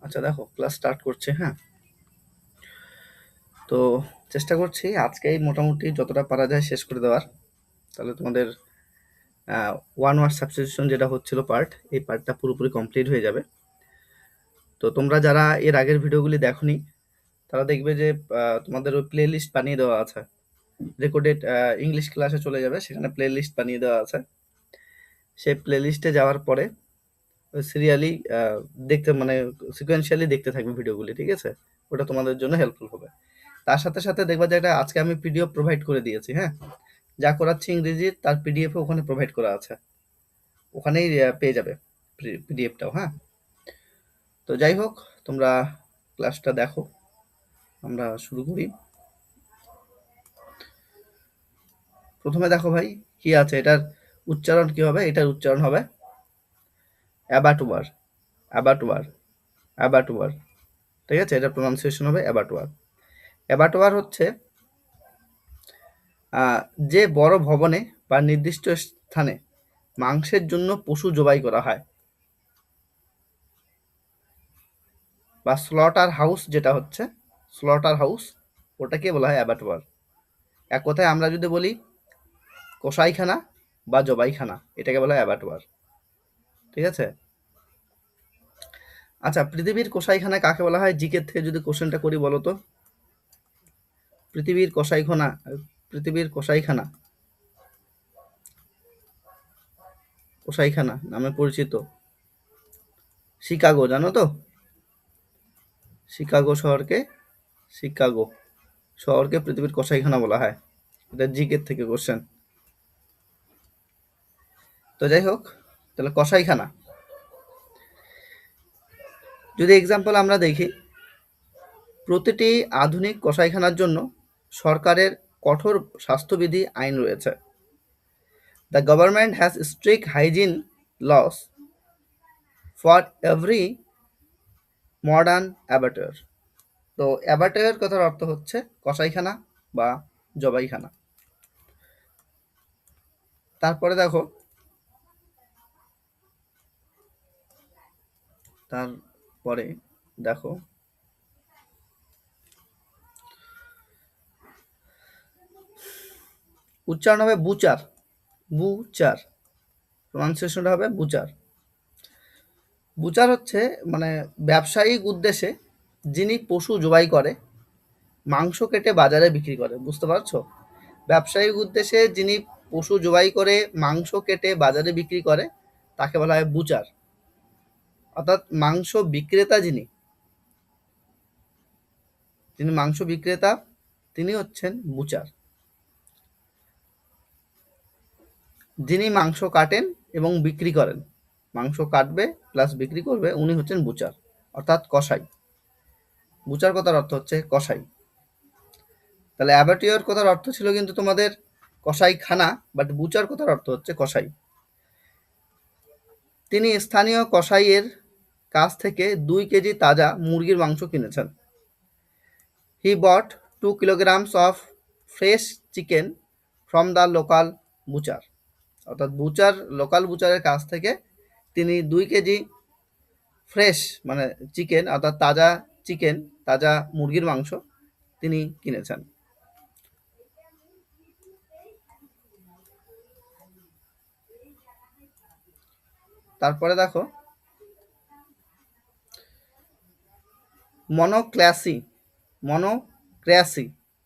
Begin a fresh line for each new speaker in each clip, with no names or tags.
আচ্ছা দেখো, class start করছে। হ্যাঁ, তো চেষ্টা করছি আজকেই মোটামুটি যতটা পারা যায় শেষ করে দেওয়ার। তাহলে তোমাদের ওয়ান ওয়ার্ড সাবস্টিটিউশন যেটা হচ্ছিল পার্ট, এই পার্টটা পুরোপুরি কমপ্লিট হয়ে যাবে। তো তোমরা যারা এর আগের ভিডিওগুলি দেখোনি তারা দেখবে যে তোমাদের ওই প্লে লিস্ট বানিয়ে দেওয়া আছে। রেকর্ডেড ইংলিশ ক্লাসে চলে যাবে, সেখানে প্লে লিস্ট বানিয়ে দেওয়া আছে। সেই প্লে লিস্টে যাওয়ার পরে সিরিয়ালি দেখতে মানে সিকোয়েন্সিয়ালি দেখতে থাকবে ভিডিওগুলি, ঠিক আছে? ওটা তোমাদের জন্য হেল্পফুল হবে। তার সাথে সাথে দেখবা যে এটা আজকে আমি পিডিএফ প্রোভাইড করে দিয়েছি। হ্যাঁ, যা করাচ্ছি ইংরেজির তার পিডিএফ ওখানে প্রোভাইড করা আছে, ওখানেই পেয়ে যাবে পিডিএফটাও। হ্যাঁ, তো যাই হোক, তোমরা ক্লাসটা দেখো, আমরা শুরু করি। প্রথমে দেখো ভাই কি আছে, এটার উচ্চারণ কি হবে? এটার উচ্চারণ হবে অ্যাবাটুয়ার, অ্যাবাটুয়ার, অ্যাবাটুয়ার। ঠিক আছে, এটা প্রনাউন্সিয়েশন হবে অ্যাবাটুয়ার। অ্যাবাটুয়ার হচ্ছে যে বড় ভবনে বা নির্দিষ্ট স্থানে মাংসের জন্য পশু জবাই করা হয়, বা স্লটার হাউস যেটা হচ্ছে স্লটার হাউস, ওটাকে বলা হয় অ্যাবাটুয়ার। এক কথায় আমরা যদি বলি কসাইখানা বা জবাইখানা, এটাকে বলা হয় অ্যাবাটুয়ার। ঠিক আছে। আচ্ছা, পৃথিবীর কসাইখানা কাকে বলা হয়? জিকে থেকে যদি কোশ্চেনটা করি বলো তো, পৃথিবীর কসাইখানা, পৃথিবীর কসাইখানা, কসাইখানা নামে পরিচিত শিকাগো, জানো তো? শিকাগো শহরকে, শিকাগো শহরকে পৃথিবীর কসাইখানা বলা হয়। এটা জিকে থেকে কোশ্চেন। তো যাই হোক, তাহলে কসাইখানা যদি এক্সাম্পল আমরা দেখি, প্রতিটি আধুনিক কসাইখানার জন্য সরকারের কঠোর স্বাস্থ্যবিধি আইন রয়েছে। The government has strict hygiene laws for every modern abattoir. তো অ্যাবাটার কথার অর্থ হচ্ছে কসাইখানা বা জবাইখানা। তারপরে দেখো, তারপরে দেখো উচ্চারণ হবে বুচার, বুচার, প্রনাউন্সিয়েশনটা হবে বুচার। বুচার হচ্ছে মানে ব্যবসায়িক উদ্দেশ্যে যিনি পশু জবাই করে মাংস কেটে বাজারে বিক্রি করে, বুঝতে পারছো? ব্যবসায়িক উদ্দেশ্যে যিনি পশু জবাই করে মাংস কেটে বাজারে বিক্রি করে তাকে বলা হয় বুচার। অর্থাৎ মাংস বিক্রেতা যিনি, যিনি মাংস বিক্রেতা তিনি হচ্ছেন বুচার। যিনি মাংস কাটেন এবং বিক্রি করেন, মাংস কাটবে প্লাস বিক্রি করবে, উনি হচ্ছেন বুচার, অর্থাৎ কসাই। বুচার কথার অর্থ হচ্ছে কসাই। তাহলে অ্যাবাটিওর কথার অর্থ ছিল কিন্তু তোমাদের কসাইখানা, বাট বুচার কথার অর্থ হচ্ছে কসাই। তিনি স্থানীয় কসাইয়ের কাছ থেকে 2 কেজি তাজা মুরগির মাংস কিনেছেন। হি বট 2 kilograms of fresh chicken from the local butcher। অর্থাৎ বুচার, লোকাল বুচারের কাছ থেকে তিনি 2 কেজি ফ্রেশ মানে চিকেন, অর্থাৎ তাজা চিকেন, তাজা মুরগির মাংস তিনি কিনেছেন। তারপরে দেখো মনোক্র্যাসি, মনোক্র্যাসি,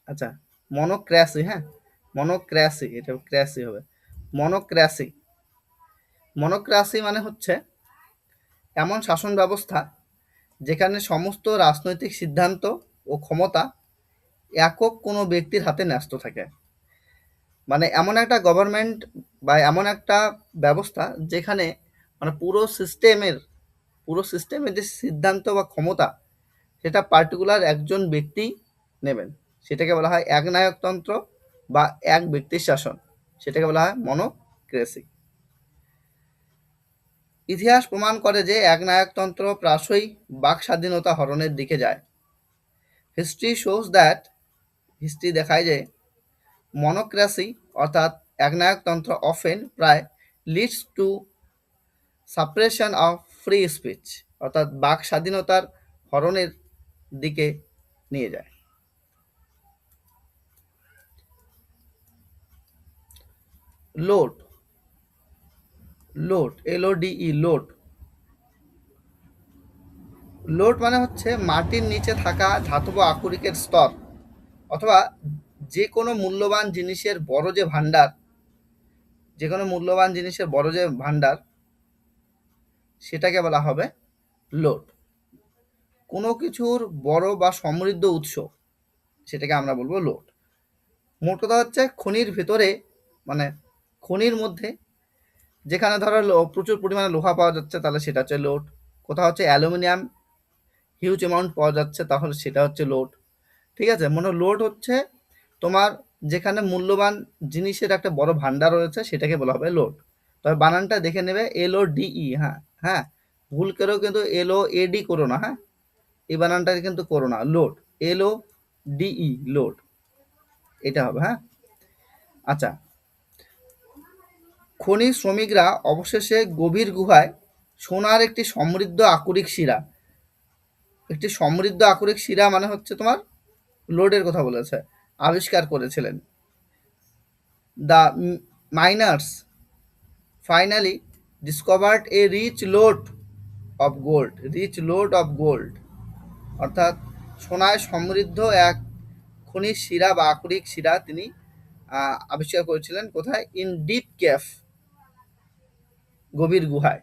আচ্ছা মনোক্র্যাসি, হ্যাঁ মনোক্র্যাসি, এটা ক্র্যাসি হবে, মনোক্র্যাসি। মনোক্র্যাসি মানে হচ্ছে এমন শাসন ব্যবস্থা যেখানে সমস্ত রাজনৈতিক সিদ্ধান্ত ও ক্ষমতা একক কোনো ব্যক্তির হাতে ন্যস্ত থাকে। মানে এমন একটা গভর্নমেন্ট বা এমন একটা ব্যবস্থা যেখানে মানে পুরো সিস্টেমের যে সিদ্ধান্ত বা ক্ষমতা সেটা পার্টিকুলার একজন ব্যক্তি নেবেন, সেটাকে বলা হয় একনায়কতন্ত্র বা এক ব্যক্তির শাসন, সেটাকে বলা হয় মনোক্রেসি। ইতিহাস প্রমাণ করে যে একনায়কতন্ত্র প্রায়শই বাক স্বাধীনতা হরণের দিকে যায়। হিস্ট্রি শোজ দ্যাট, হিস্ট্রি দেখায় যে মনোক্রেসি অর্থাৎ একনায়কতন্ত্র অফেন প্রায় leads to suppression of free speech, অর্থাৎ বাক স্বাধীনতার হরণের দিকে নিয়ে যায়। Load, load, LODE, load. Load মানে হচ্ছে মাটির নিচে থাকা ধাতব আকরিকের স্তর অথবা যে কোনো মূল্যবান জিনিসের বড় যে ভাণ্ডার, যে কোনো মূল্যবান জিনিসের বড় যে ভাণ্ডার, সেটাকে বলা হবে লোড। কোনো কিছুর বড় বা সমৃদ্ধ উৎস, সেটাকে আমরা বলবো লোড। মোট কথা হচ্ছে খনির ভেতরে, মানে খনির মধ্যে যেখানে ধরো প্রচুর পরিমাণে লোহা পাওয়া যাচ্ছে, তাহলে সেটা হচ্ছে লোড। কোথাও হচ্ছে অ্যালুমিনিয়াম হিউজ অ্যামাউন্ট পাওয়া যাচ্ছে, তাহলে সেটা হচ্ছে লোড। ঠিক আছে, মানে লোড হচ্ছে তোমার যেখানে মূল্যবান জিনিসের একটা বড় ভান্ডার রয়েছে, সেটাকে বলা হবে লোড। তবে বানানটা দেখে নেবে, LODE। হ্যাঁ হ্যাঁ, ভুল করেও কিন্তু LOAD করো না। হ্যাঁ, এই বানানটা কিন্তু করো না, লোড, LODE, লোড, এটা হবে। হ্যাঁ, আচ্ছা। খনি শ্রমিকরা অবশেষে গভীর গুহায় সোনার একটি সমৃদ্ধ আকরিক শিরা, একটি সমৃদ্ধ আকরিক শিরা মানে হচ্ছে তোমার লোডের কথা বলেছে, আবিষ্কার করেছিলেন। The miners finally discovered a rich lode of gold, rich lode of gold, অর্থাৎ সোনায় সমৃদ্ধ এক খনিজ শিরা বা আকরিক শিরা তিনি আবিষ্কার করেছিলেন। কোথায়? ইন ডিপ কেভ, গভীর গুহায়।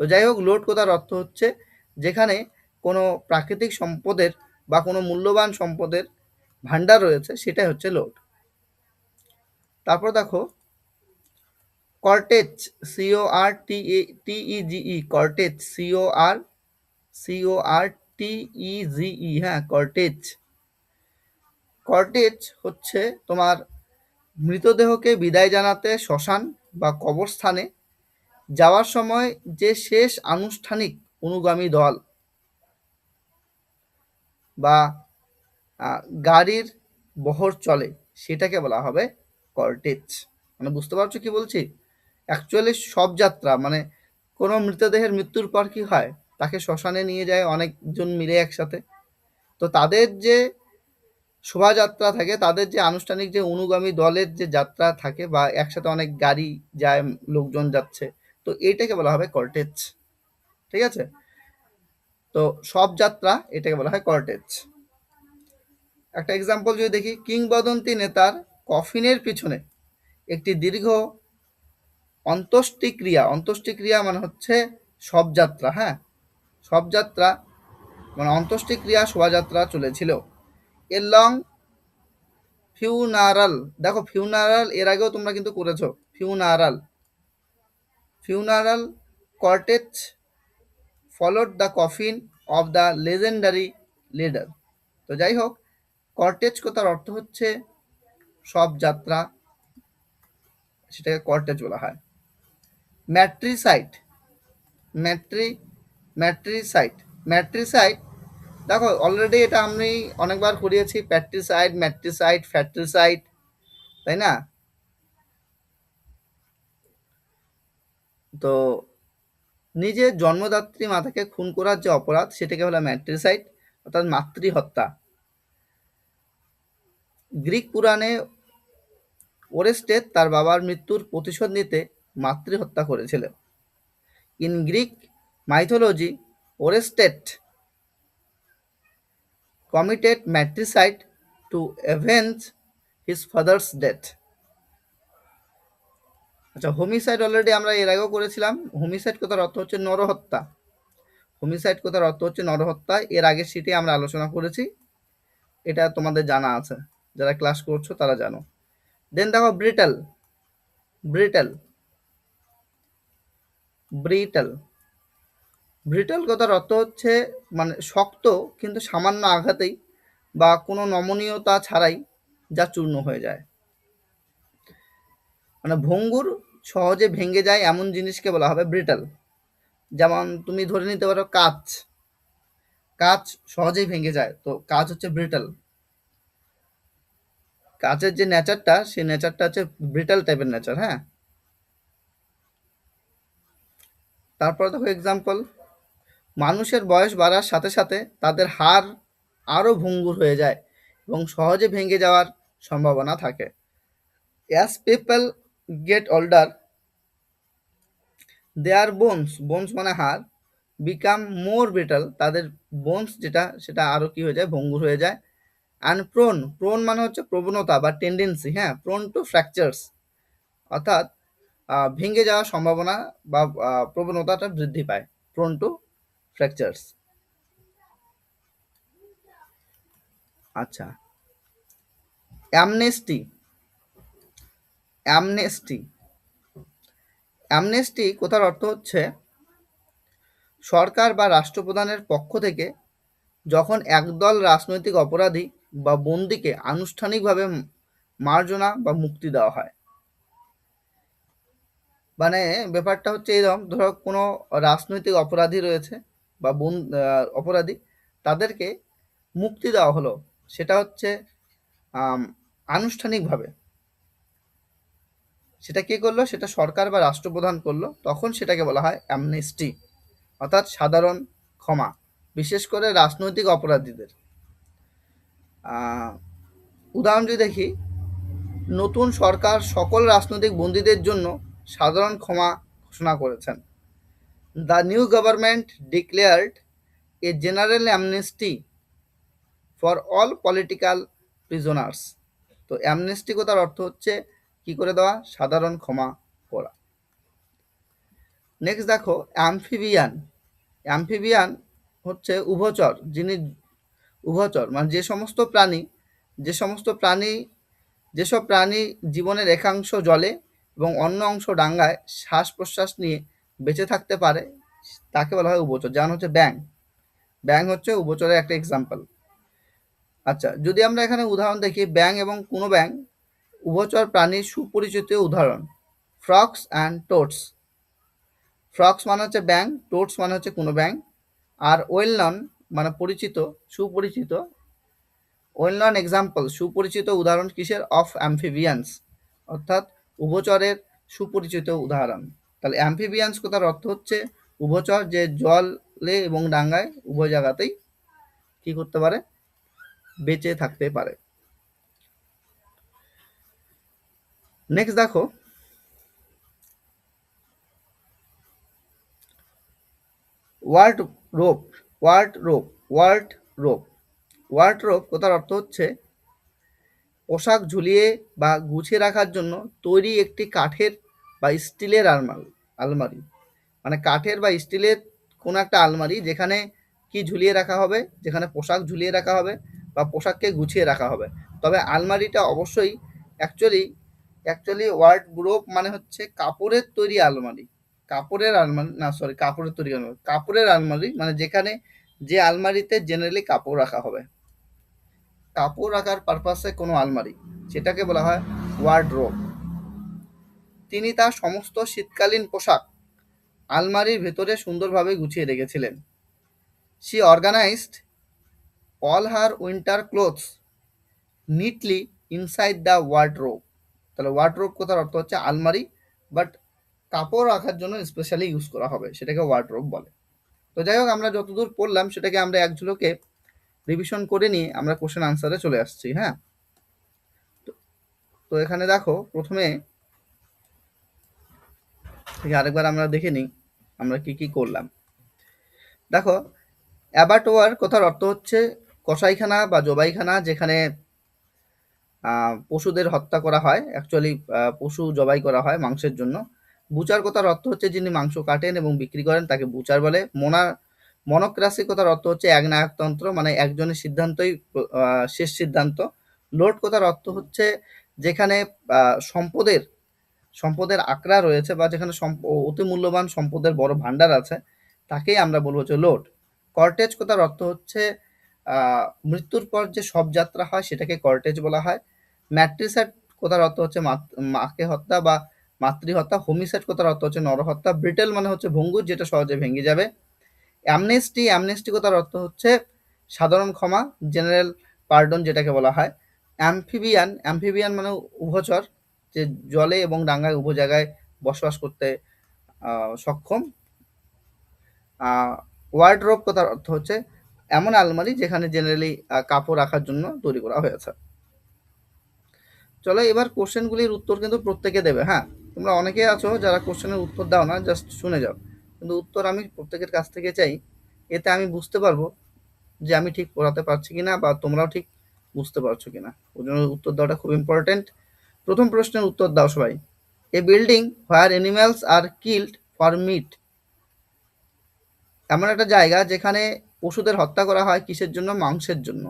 তো যাই হোক, লোড কথার অর্থ হচ্ছে যেখানে কোনো প্রাকৃতিক সম্পদের বা কোনো মূল্যবান সম্পদের ভাণ্ডার রয়েছে, সেটাই হচ্ছে লোড। তারপর দেখো কর্টেজ, CORTEGE, কর্টেজ, CORTEGE, হ্যাঁ, কর্টেজ। কর্টেজ হচ্ছে তোমার মৃতদেহকে বিদায় জানাতে শ্মশান বা কবরস্থানে যাওয়ার সময় যে শেষ আনুষ্ঠানিক অনুগামী দল বা গাড়ির বহর চলে, সেটাকে বলা হবে কর্টেজ। মানে বুঝতে পারছো কি বলছি? অ্যাকচুয়ালি শবযাত্রা মানে কোনো মৃতদেহের মৃত্যুর পর কি হয়, তাকে শ্মশানে নিয়ে যায় অনেকজন মিলে একসাথে। তো তাদের যে শোভাযাত্রা থাকে, তাদের যে আনুষ্ঠানিক যে অনুগামী দলের যে যাত্রা থাকে, বা একসাথে অনেক গাড়ি যায়, লোকজন যাচ্ছে, তো এইটাকে বলা হবে কর্টেজ। ঠিক আছে, তো শবযাত্রা এটাকে বলা হয় কর্টেজ। একটা এক্সাম্পল যদি দেখি, কিংবদন্তি নেতার কফিনের পিছনে একটি দীর্ঘ অন্ত্যেষ্টিক্রিয়া, অন্ত্যেষ্টিক্রিয়া মানে হচ্ছে শবযাত্রা। হ্যাঁ, শবযাত্রা মানে অন্ত্যেষ্টিক্রিয়া, শোভাযাত্রা চলেছিল। এর লং ফিউনারাল, দেখো ফিউনারাল এর আগেও তোমরা কিন্তু করেছো, funeral, funeral cottage followed the coffin of the legendary leader. তো যাই হোক, কর্টেজ কথার অর্থ হচ্ছে শবযাত্রা, সেটাকে কর্টেজ বলা হয়। ম্যাট্রিসাইট, ম্যাট্রি ম্যাট্রিসাইট, ম্যাট্রিসাইট, দেখো অলরেডি এটা আমি অনেকবার করিয়েছি, প্যাট্রিসাইড, ম্যাট্রিসাইট, ফ্যাট্রিসাইট, তাই না? তো নিজের জন্মদাত্রী মাতাকে খুন করার যে অপরাধ, সেটাকে বলা ম্যাট্রিসাইড, অর্থাৎ মাতৃহত্যা। গ্রিক পুরাণে ওরেস্টেস তার বাবার মৃত্যুর প্রতিশোধ নিতে মাতৃহত্যা করেছিল। In Greek mythology, Orestes committed matricide to avenge his father's death. আচ্ছা, হোমিসাইড অলরেডি আমরা এর আগেও করেছিলাম। হোমিসাইড কথার অর্থ হচ্ছে নরহত্যা, হোমিসাইড কথার অর্থ হচ্ছে নরহত্যা, এর আগের সিটে আমরা আলোচনা করেছি, এটা তোমাদের জানা আছে, যারা ক্লাস করছো তারা জানো। দেন দেখো ব্রিটাল, ব্রিটাল, ব্রিটাল, ব্রিটাল কথার অর্থ হচ্ছে মানে শক্ত, কিন্তু সামান্য আঘাতেই বা কোনো নমনীয়তা ছাড়াই যা চূর্ণ হয়ে যায়। মানে ভঙ্গুর, সহজে ভেঙে যায় এমন জিনিসকে বলা হবে ব্রিটাল। যেমন তুমি ধরে নিতে পারো কাঁচ, কাঁচ সহজেই ভেঙে যায়, তো কাঁচ হচ্ছে ব্রিটাল। কাঁচের যে নেচারটা, সেই নেচারটা হচ্ছে ব্রিটাল টাইপের নেচার। হ্যাঁ, তারপর দেখো এক্সাম্পল, মানুষের বয়স বাড়ার সাথে সাথে তাদের হাড় আরও ভঙ্গুর হয়ে যায় এবং সহজে ভেঙে যাওয়ার সম্ভাবনা থাকে। অ্যাজ পিপল গেট ওল্ডার দেয়ার বোনস মানে হাড় বিকাম মোর ব্রিটাল, তাদের বোনস যেটা সেটা আরও কি হয়ে যায়, ভঙ্গুর হয়ে যায়। অ্যান্ড প্রোন মানে হচ্ছে প্রবণতা বা টেন্ডেন্সি, হ্যাঁ, প্রোন টু ফ্র্যাকচার্স, অর্থাৎ ভেঙে যাওয়ার সম্ভাবনা বা প্রবণতাটা বৃদ্ধি পায়, প্রোন টু ফ্র্যাকচার্স। আচ্ছা, অ্যামনেস্টি অ্যামনেস্টি অ্যামনেস্টি কথার অর্থ হচ্ছে সরকার বা রাষ্ট্রপ্রধানের পক্ষ থেকে যখন একদল রাজনৈতিক অপরাধী বা বন্দীকে আনুষ্ঠানিকভাবে মার্জনা বা মুক্তি দেওয়া হয়। মানে ব্যাপারটা হচ্ছে এরকম, ধরো কোনো রাজনৈতিক অপরাধী রয়েছে বা অপরাধী, তাদেরকে মুক্তি দেওয়া হলো, সেটা হচ্ছে আনুষ্ঠানিকভাবে। সেটা কে করলো? সেটা সরকার বা রাষ্ট্রপ্রধান করলো, তখন সেটাকে বলা হয় অ্যামনেস্টি, অর্থাৎ সাধারণ ক্ষমা, বিশেষ করে রাজনৈতিক অপরাধীদের। উদাহরণ যদি দেখি, নতুন সরকার সকল রাজনৈতিক বন্দীদের জন্য সাধারণ ক্ষমা ঘোষণা করেছেন। The new government declared a general amnesty for all political prisoners. তো অ্যামনেস্টি কথার অর্থ হচ্ছে কি করে দেওয়া? সাধারণ ক্ষমা করা। নেক্সট দেখো অ্যামফিবিয়ান। অ্যামফিবিয়ান হচ্ছে উভচর, যিনি উভচর মানে যেসব প্রাণী জীবনের একাংশ জলে এবং অন্য অংশ ডাঙ্গায় শ্বাস প্রশ্বাস নিয়ে বেঁচে থাকতে পারে, তাকে বলা হয় উভচর। যেমন হচ্ছে ব্যাঙ। ব্যাঙ হচ্ছে উভচরের একটা এক্সাম্পল। আচ্ছা, যদি আমরা এখানে উদাহরণ দেখি, ব্যাঙ এবং কোনো ব্যাঙ উভচর প্রাণীর সুপরিচিত উদাহরণ। Frogs and টোডস। ফ্রক্স মানে হচ্ছে ব্যাঙ, টোডস মানে হচ্ছে কোনো ব্যাঙ। আর ওয়েল নন মানে পরিচিত, সুপরিচিত। ওয়েল নন এক্সাম্পল সুপরিচিত উদাহরণ কিসের? অফ অ্যামফিবিয়ান্স, অর্থাৎ উভচরের সুপরিচিত উদাহরণ। তাহলে অ্যামফিবিয়ান্স কথার অর্থ হচ্ছে উভচর, যে জলে এবং ডাঙ্গায় উভয় জায়গাতেই কি করতে পারে? বেঁচে থাকতে পারে। নেক্সট দেখো ওয়ার্ড রোপ। ওয়ার্ড রোপ কথার অর্থ হচ্ছে পোশাক ঝুলিয়ে বা গুছিয়ে রাখার জন্য তৈরি একটি কাঠের বা স্টিলের আলমারি। মানে কাঠের বা স্টিলের কোনো একটা আলমারি, যেখানে কি ঝুলিয়ে রাখা হবে? যেখানে পোশাক ঝুলিয়ে রাখা হবে বা পোশাককে গুছিয়ে রাখা হবে। তবে আলমারিটা অবশ্যই অ্যাকচুয়ালি ওয়ার্ডরোব মানে হচ্ছে কাপড়ের তৈরি আলমারি। কাপড়ের আলমারি মানে যেখানে, যে আলমারিতে জেনারেলি কাপড় রাখা হবে, কাপড় রাখার পারপাসে কোনো আলমারি, সেটাকে বলা হয় ওয়ার্ডরোব। তিনি তার সমস্ত শীতকালীন পোশাক আলমারির ভেতরে সুন্দরভাবে গুছিয়ে রেখেছিলেন। She organized all her winter clothes neatly inside the wardrobe. তাহলে ওয়ার্ডরোব কথার অর্থ হচ্ছে আলমারি, বাট কাপড় রাখার জন্য স্পেশালি ইউজ করা হবে, সেটাকে ওয়ার্ডরোব বলে। তো যাই হোক, আমরা যতদূর পড়লাম সেটাকে আমরা এক ঝলকে রিভিশন করে নিয়ে আমরা কোশ্চেন আনসারে চলে আসছি। হ্যাঁ, তো এখানে দেখো প্রথমে থেকে আরেকবার আমরা দেখে নিই আমরা কি কি করলাম। দেখো, অ্যাবাটোয়ার কথার অর্থ হচ্ছে কসাইখানা বা জবাইখানা, যেখানে পশুদের হত্যা করা হয়, অ্যাকচুয়ালি পশু জবাই করা হয় মাংসের জন্য। বুচার কথার অর্থ হচ্ছে যিনি মাংস কাটেন এবং বিক্রি করেন, তাকে বুচার বলে। মনোক্রাসি কথার অর্থ হচ্ছে একনায়কতন্ত্র, মানে একজনের সিদ্ধান্তই শেষ সিদ্ধান্ত। লোড কথার অর্থ হচ্ছে যেখানে সম্পদের আকড়া রয়েছে বা যেখানে অতি মূল্যবান সম্পদের বড় ভান্ডার আছে, তাকেই আমরা বলবো হচ্ছে লোড। কর্টেজ কথার অর্থ হচ্ছে মৃত্যুর পর যে শবযাত্রা হয় সেটাকে কর্টেজ বলা হয়। ম্যাট্রিসাইড কথার অর্থ হচ্ছে মাকে হত্যা বা মাতৃহত্যা। হোমিসাইড কথার অর্থ হচ্ছে নরহত্যা। ব্রিটেল মানে হচ্ছে ভঙ্গুর, যেটা সহজে ভেঙে যাবে। অ্যামনেস্টি কথার অর্থ হচ্ছে সাধারণ ক্ষমা, জেনারেল পার্ডন যেটাকে বলা হয়। অ্যামফিবিয়ান মানে উভচর, যে জলে এবং ডাঙ্গায় উভয় জায়গায় বসবাস করতে সক্ষম। ওয়ার্ডরোব কথার অর্থ হচ্ছে এমন আলমারি যেখানে জেনারেলি কাপড় রাখার জন্য তৈরি করা হয়েছে। চলো এবার কোশ্চেনগুলির উত্তর কিন্তু প্রত্যেকে দেবে, হ্যাঁ। তোমরা অনেকেই আছো যারা কোশ্চেনের উত্তর দাও না, জাস্ট শুনে যাও, কিন্তু উত্তর আমি প্রত্যেকের কাছ থেকে চাই। এতে আমি বুঝতে পারবো যে আমি ঠিক পড়াতে পারছি কিনা বা তোমরাও ঠিক বুঝতে পারছো কিনা। ওই জন্য উত্তর দেওয়াটা খুব ইম্পর্টেন্ট। প্রথম প্রশ্নের উত্তর দাও সবাই। A building where animals are killed for meat. এমন একটা জায়গা যেখানে পশুদের হত্যা করা হয় কিসের জন্য? মাংসের জন্য।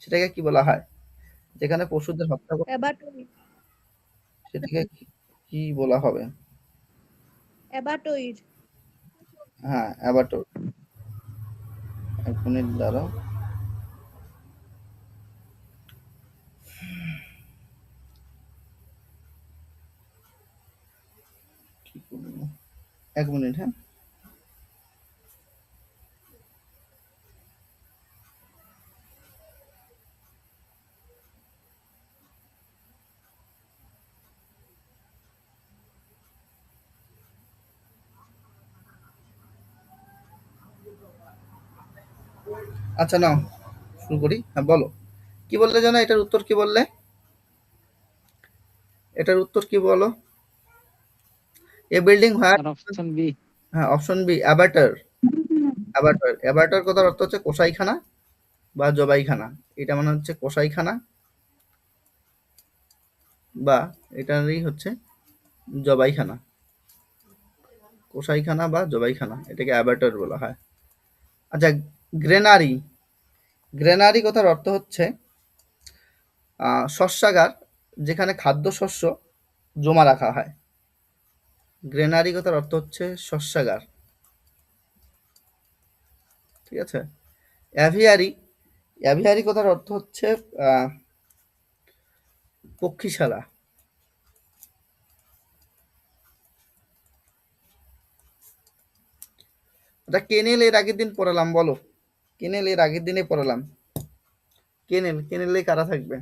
সেটাকে কি বলা হয়? যেখানে পশুদের হত্যা করা,
অ্যাবাটয়েড।
সেটাকে কি বলা হবে?
অ্যাবাটয়েড।
হ্যাঁ, অ্যাবাটর। এক মিনিট দাঁড়াও। কি করবো? এক মিনিট, হ্যাঁ। আচ্ছা নাও শুরু করি। হ্যাঁ বলো, কি বললে জানো? এটার উত্তর কি বললে? এটার উত্তর কি বলো? এ বিল্ডিং হোয়ার,
স্যার অপশন বি।
হ্যাঁ অপশন বি, অ্যাবাটার। অ্যাবাটার, অ্যাবাটার কথার অর্থ হচ্ছে কসাইখানা বা জবাইখানা। এটা মানে হচ্ছে কসাইখানা বা এটারই হচ্ছে জবাইখানা। কসাইখানা বা জবাইখানা, এটাকে অ্যাবাটার বলা হয়। আচ্ছা, গ্রেনারি। গ্রেনারি কথার অর্থ হচ্ছে শস্যাগার যেখানে খাদ্যশস্য জমা রাখা হয়। গ্রেনারি কথার অর্থ হচ্ছে শস্যাগার, ঠিক আছে। অ্যাভিয়ারি, অ্যাভিয়ারি কথার অর্থ হচ্ছে পক্ষীশালা। আচ্ছা, কেনেল এর আগের দিন পড়ালাম, বলো। কেনেল এর আগের দিনে পড়ালাম। কেনেল, কেনেলে কারা থাকবে?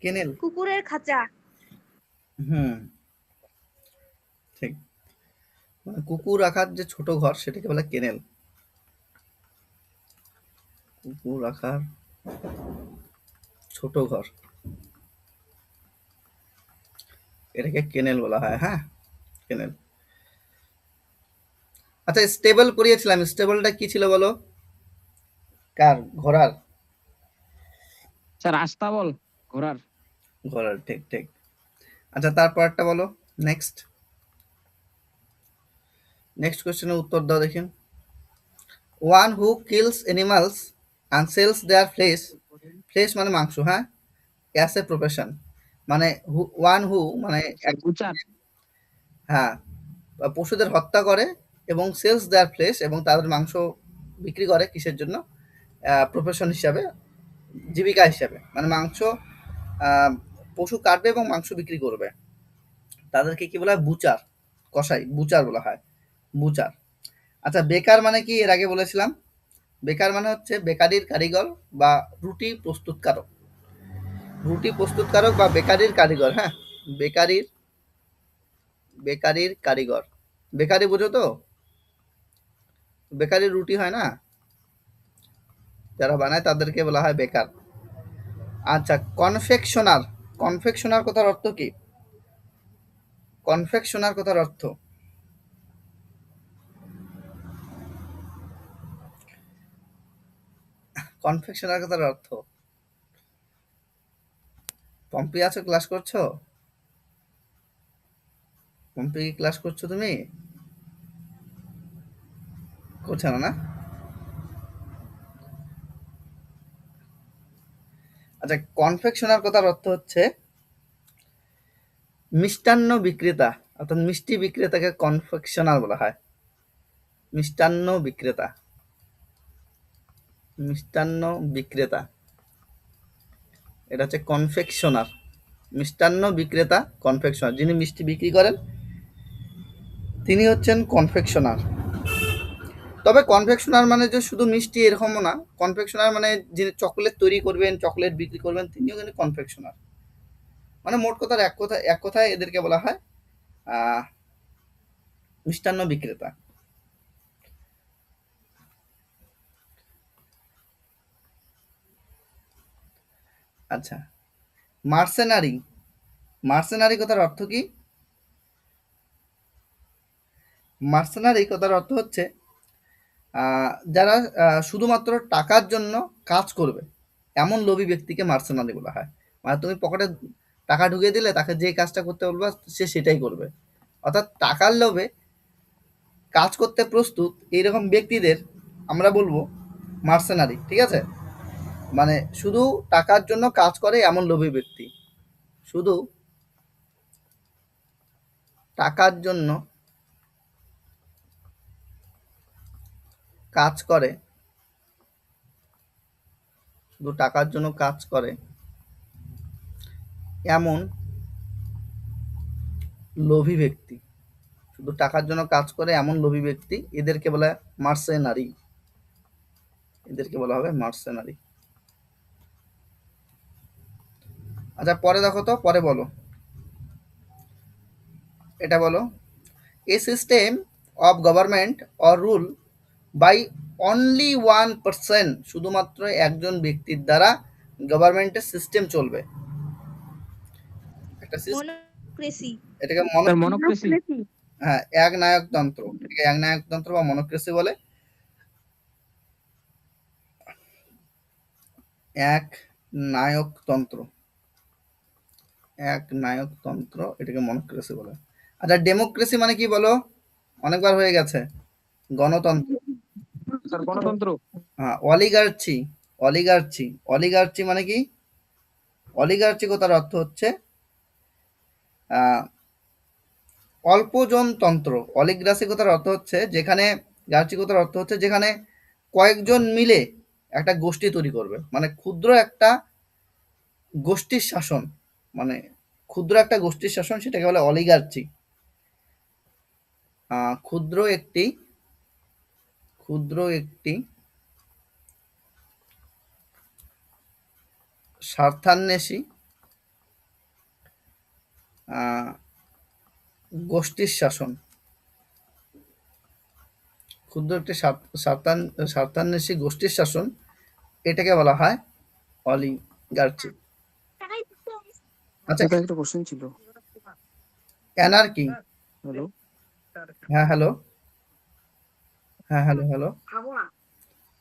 কেনেল,
কুকুরের খাঁচা।
হুম, ঠিক। মানে কুকুর রাখার যে ছোট ঘর সেটাকে বলে কেনেল। কুকুর রাখার ছোট ঘর, এটাকে কেনেল বলা হয়, হ্যাঁ, কেনেল। আচ্ছা, স্টেবল পড়িয়েছিলাম, স্টেবলটা কি ছিল বলো? কার? ঘোড়ার।
স্যার আস্তাবল ঘোড়ার।
ঘোড়ার, ঠিক ঠিক। আচ্ছা, তারপর একটা বলো। নেক্সট, নেক্সট কোশ্চেনের উত্তর দাও দেখি। One who kills animals and sells their flesh. Flesh মানে মাংস, হ্যাঁ। অ্যাজ এ প্রফেশন, মানে ওয়ান হু মানে
স্যার বুচার।
হ্যাঁ, পশুদের হত্যা করে এবং সেলস দেয়ার ফ্লেশ এবং তাদের মাংস বিক্রি করে কিসের জন্য? প্রফেশন হিসাবে, জীবিকা হিসাবে। মানে মাংস, আহ, পশু কাটবে এবং মাংস বিক্রি করবে, তাদেরকে কি বলা হয়? বুচার। কসাই, বুচার বলা হয়, বুচার। আচ্ছা, বেকার মানে কি? এর আগে বলেছিলাম। বেকার মানে হচ্ছে বেকারির কারিগর বা রুটি প্রস্তুতকারক। রুটি প্রস্তুতকারক বা বেকারির কারিগর, হ্যাঁ। বেকারির, বেকারির কারিগর। বেকারি বোঝো তো? বেকারির রুটি হয় না, যারা বানায় তাদেরকে বলা হয় বেকার। আচ্ছা, কনফেকশনার। কনফেকশনার কথার অর্থ কি? কনফেকশনার কথার অর্থ, কনফেকশনার কথার অর্থ। পম্পি আছো, ক্লাস করছো? পম্পি কি ক্লাস করছো তুমি? করছো না, না? আচ্ছা, কনফেকশনার কথার অর্থ হচ্ছে মিষ্টান্ন বিক্রেতা, অর্থাৎ মিষ্টি বিক্রেতাকে কনফেকশনার বলা হয়। মিষ্টান্ন বিক্রেতা, মিষ্টান্ন বিক্রেতা, এটা হচ্ছে কনফেকশনার। মিষ্টান্ন বিক্রেতা কনফেকশনার, যিনি মিষ্টি বিক্রি করেন তিনি হচ্ছেন কনফেকশনার। তবে কনফেকশনার মানে যে শুধু মিষ্টি এরকমও না। কনফেকশনার মানে যিনি চকলেট তৈরি করবেন, চকলেট বিক্রি করবেন, তিনিও কিন্তু কনফেকশনার। মানে মোট কথার এক কথায় এদেরকে বলা হয় আহ, মিষ্টান্ন বিক্রেতা। আচ্ছা, মার্সেনারি। মার্সেনারি কথার অর্থ কি? মার্সেনারি কথার অর্থ হচ্ছে যারা শুধুমাত্র টাকার জন্য কাজ করবে, এমন লোভী ব্যক্তিকে মার্সেনারি বলা হয়। মানে তুমি পকেটে টাকা ঢুকিয়ে দিলে তাকে যে কাজটা করতে বলবা সে সেটাই করবে। অর্থাৎ টাকার লোভে কাজ করতে প্রস্তুত এইরকম ব্যক্তিদের আমরা বলবো মার্সেনারি। ঠিক আছে? মানে শুধু টাকার জন্য কাজ করে এমন লোভী ব্যক্তি, শুধু টাকার জন্য কাজ করে, শুধু টাকার জন্য কাজ করে এমন লোভী ব্যক্তি, শুধু টাকার জন্য কাজ করে এমন লোভী ব্যক্তি, এদেরকে বলা হয় মার্সেনারি। এদেরকে বলা হবে মার্সেনারি। আচ্ছা, পরে দেখো তো, পরে বলো, এটা বলো, a system of government or rule by only 1%, শুধুমাত্র একজন ব্যক্তির দ্বারা গভর্নমেন্টের সিস্টেম চলবে। একটা
মনোক্রেসি।
এটাকে
স্যার মনোক্রেসি।
হ্যাঁ, এক নায়কতন্ত্র। এটাকে এক নায়কতন্ত্র বা মনোক্রেসি বলে। এক নায়কতন্ত্র, এক নায়কতন্ত্র, এটাকে মনোক্রেসি বলে। আচ্ছা, ডেমোক্রেসি মানে কি বলো? অনেকবার হয়ে গেছে। গণতন্ত্র।
স্যার গণতন্ত্র।
হ্যাঁ, অলিগার্চি। অলিগার্চি, অলিগার্চি মানে কি? অলিগার্চি কথার অর্থ হচ্ছে আহ, অল্পজনতন্ত্র। অলিগ্রাসি কথার অর্থ হচ্ছে যেখানে, গার্চি কথার অর্থ হচ্ছে যেখানে কয়েকজন মিলে একটা গোষ্ঠী তৈরি করবে, মানে ক্ষুদ্র একটা গোষ্ঠীর শাসন, মানে ক্ষুদ্র একটা গোষ্ঠীর শাসন, সেটাকে বলে অলিগার্চি। ক্ষুদ্র একটি, ক্ষুদ্র একটি স্বার্থান্বেষী গোষ্ঠীর শাসন, ক্ষুদ্র একটি স্বার্থান্বেষী গোষ্ঠীর শাসন, এটাকে বলা হয় অলিগার্চি। আচ্ছা,
দাদা একটা কোশ্চেন ছিল।
অ্যানার্কি।
হ্যালো,
হ্যাঁ হ্যালো, হ্যাঁ হ্যালো হ্যালো,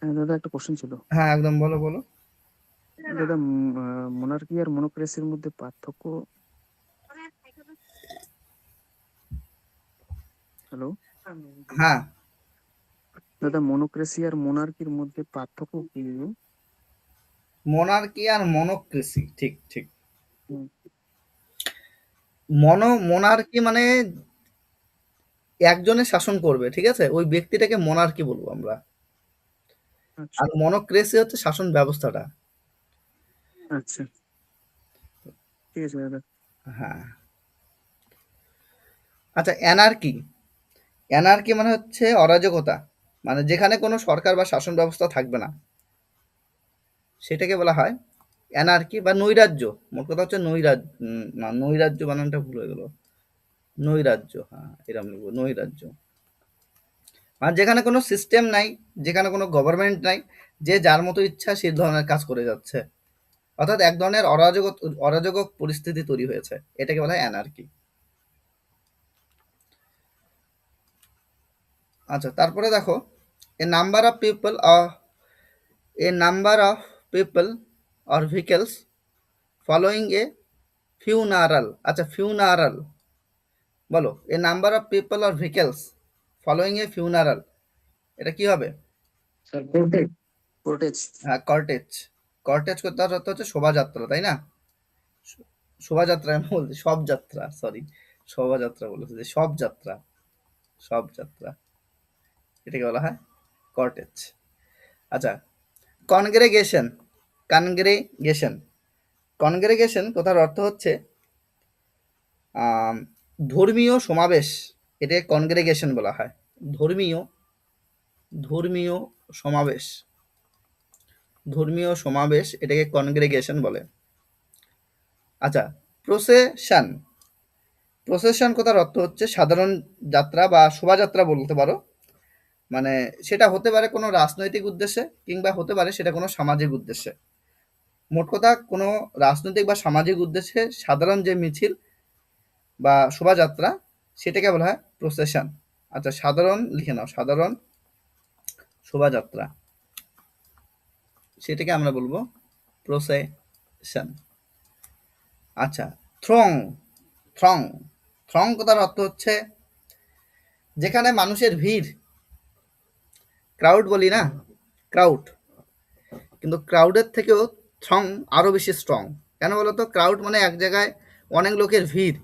হ্যাঁ দাদা একটা কোশ্চেন ছিল।
হ্যাঁ একদম, বলো বলো।
দাদা মোনার্কি আর মনোক্রেসির মধ্যে পার্থক্য। হ্যালো,
হ্যাঁ,
দাদা মনোক্রেসি আর মোনার্কির মধ্যে পার্থক্য কি?
মোনার্কি আর মনোক্রেসি, ঠিক ঠিক।
হুম,
মোনার্কি মানে একজনে শাসন করবে, ঠিক আছে, ওই ব্যক্তিটাকে মোনার্কি বলবো আমরা।
আচ্ছা
আর মনোক্রেসি হচ্ছে শাসন ব্যবস্থাটা।
আচ্ছা, ঠিক আছে দাদা।
হ্যাঁ। আচ্ছা, অ্যানার্কি। অ্যানার্কি মানে হচ্ছে অরাজকতা, মানে যেখানে কোনো সরকার বা শাসন ব্যবস্থা থাকবে না, সেটাকে বলা হয় অ্যানার্কি বা নৈরাজ্য। মোট কথা হচ্ছে নৈরাজ্য, না নৈরাজ্য বানানটা ভুল হয়ে গেল, নৈরাজ্য, হ্যাঁ এরকম লিখবো, নৈরাজ্য। মানে যেখানে কোনো সিস্টেম নাই, যেখানে কোনো গভর্নমেন্ট নাই, যে যার মতো ইচ্ছা সেই ধরনের কাজ করে যাচ্ছে, অর্থাৎ এক ধরনের অরাজক পরিস্থিতি তৈরি হয়েছে, এটাকে বলা হয় অ্যানার্কি। আচ্ছা, তারপরে দেখো, a number of people, a number of people or vehicles following a funeral. আচ্ছা, ফিউনারাল বলো, a number of people or vehicles following a funeral, এটা কি হবে?
Sir cortege.
কোর্টেজ।
হ্যাঁ, কর্টেজ। কর্টেজ করতে অর্থ হচ্ছে শোভাযাত্রা, তাই না? শোভাযাত্রা আমি বলছি, সব যাত্রা, সরি, শোভাযাত্রা বলেছে, যে সব যাত্রা, সব যাত্রা, এটাকে বলা হয় কর্টেজ। আচ্ছা, কনগ্রেগেশন। কনগ্রেগেশন, কনগ্রেগেশন কথার অর্থ হচ্ছে ধর্মীয় সমাবেশ, এটাকে কনগ্রেগেশন বলা হয়। ধর্মীয়, ধর্মীয় সমাবেশ, ধর্মীয় সমাবেশ, এটাকে কনগ্রেগেশন বলে। আচ্ছা, প্রসেশন। প্রসেশন কথার অর্থ হচ্ছে সাধারণ যাত্রা বা শোভাযাত্রা বলতে পারো। মানে সেটা হতে পারে কোনো রাজনৈতিক উদ্দেশ্যে কিংবা হতে পারে সেটা কোনো সামাজিক উদ্দেশ্যে। মোট কথা কোনো রাজনৈতিক বা সামাজিক উদ্দেশ্যে সাধারণ যে মিছিল বা শোভাযাত্রা সেটাকে বলা হয় প্রসেশন। আচ্ছা, সাধারণ লিখে নাও, সাধারণ শোভাযাত্রা সেটাকে আমরা বলবো প্রসেশন। আচ্ছা, থ্রং থ্রং থ্রং কথার অর্থ হচ্ছে যেখানে মানুষের ভিড়, ক্রাউড বলি না, ক্রাউড, কিন্তু ক্রাউডের থেকেও থ্রং আরও বেশি স্ট্রং। কেন বলো তো? ক্রাউড মানে এক জায়গায় অনেক লোকের ভিড়,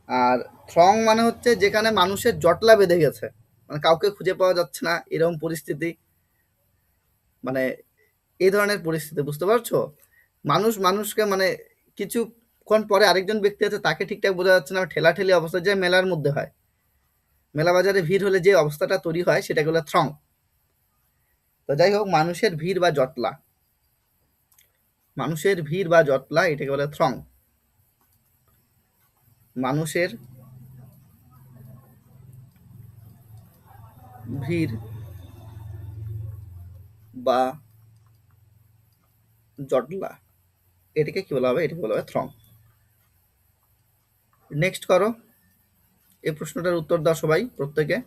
আর থ্রং মানে হচ্ছে যেখানে মানুষের জটলা বেঁধে গেছে, মানে কাউকে খুঁজে পাওয়া যাচ্ছে না, এরকম পরিস্থিতি, মানে এই ধরনের পরিস্থিতি, বুঝতে পারছো? মানুষ মানুষকে মানে কিছুক্ষণ পরে আরেকজন ব্যক্তি আছে তাকে ঠিকঠাক বোঝা যাচ্ছে না, ঠেলাঠেলি অবস্থা, যে মেলার মধ্যে হয়, মেলা বাজারে ভিড় হলে যে অবস্থাটা তৈরি হয় সেটাকে বলে থ্রং। তো যাই হোক, মানুষের ভিড় বা জটলা, মানুষের ভিড় বা জটলা এটাকে বলে থ্রং। মানুষের ভিড় বা জটলা এটাকে কি বলা হবে? এটাকে বলা হবে থ্রং। নেক্সট করো, এই প্রশ্নটার উত্তর দাও সবাই, প্রত্যেকে।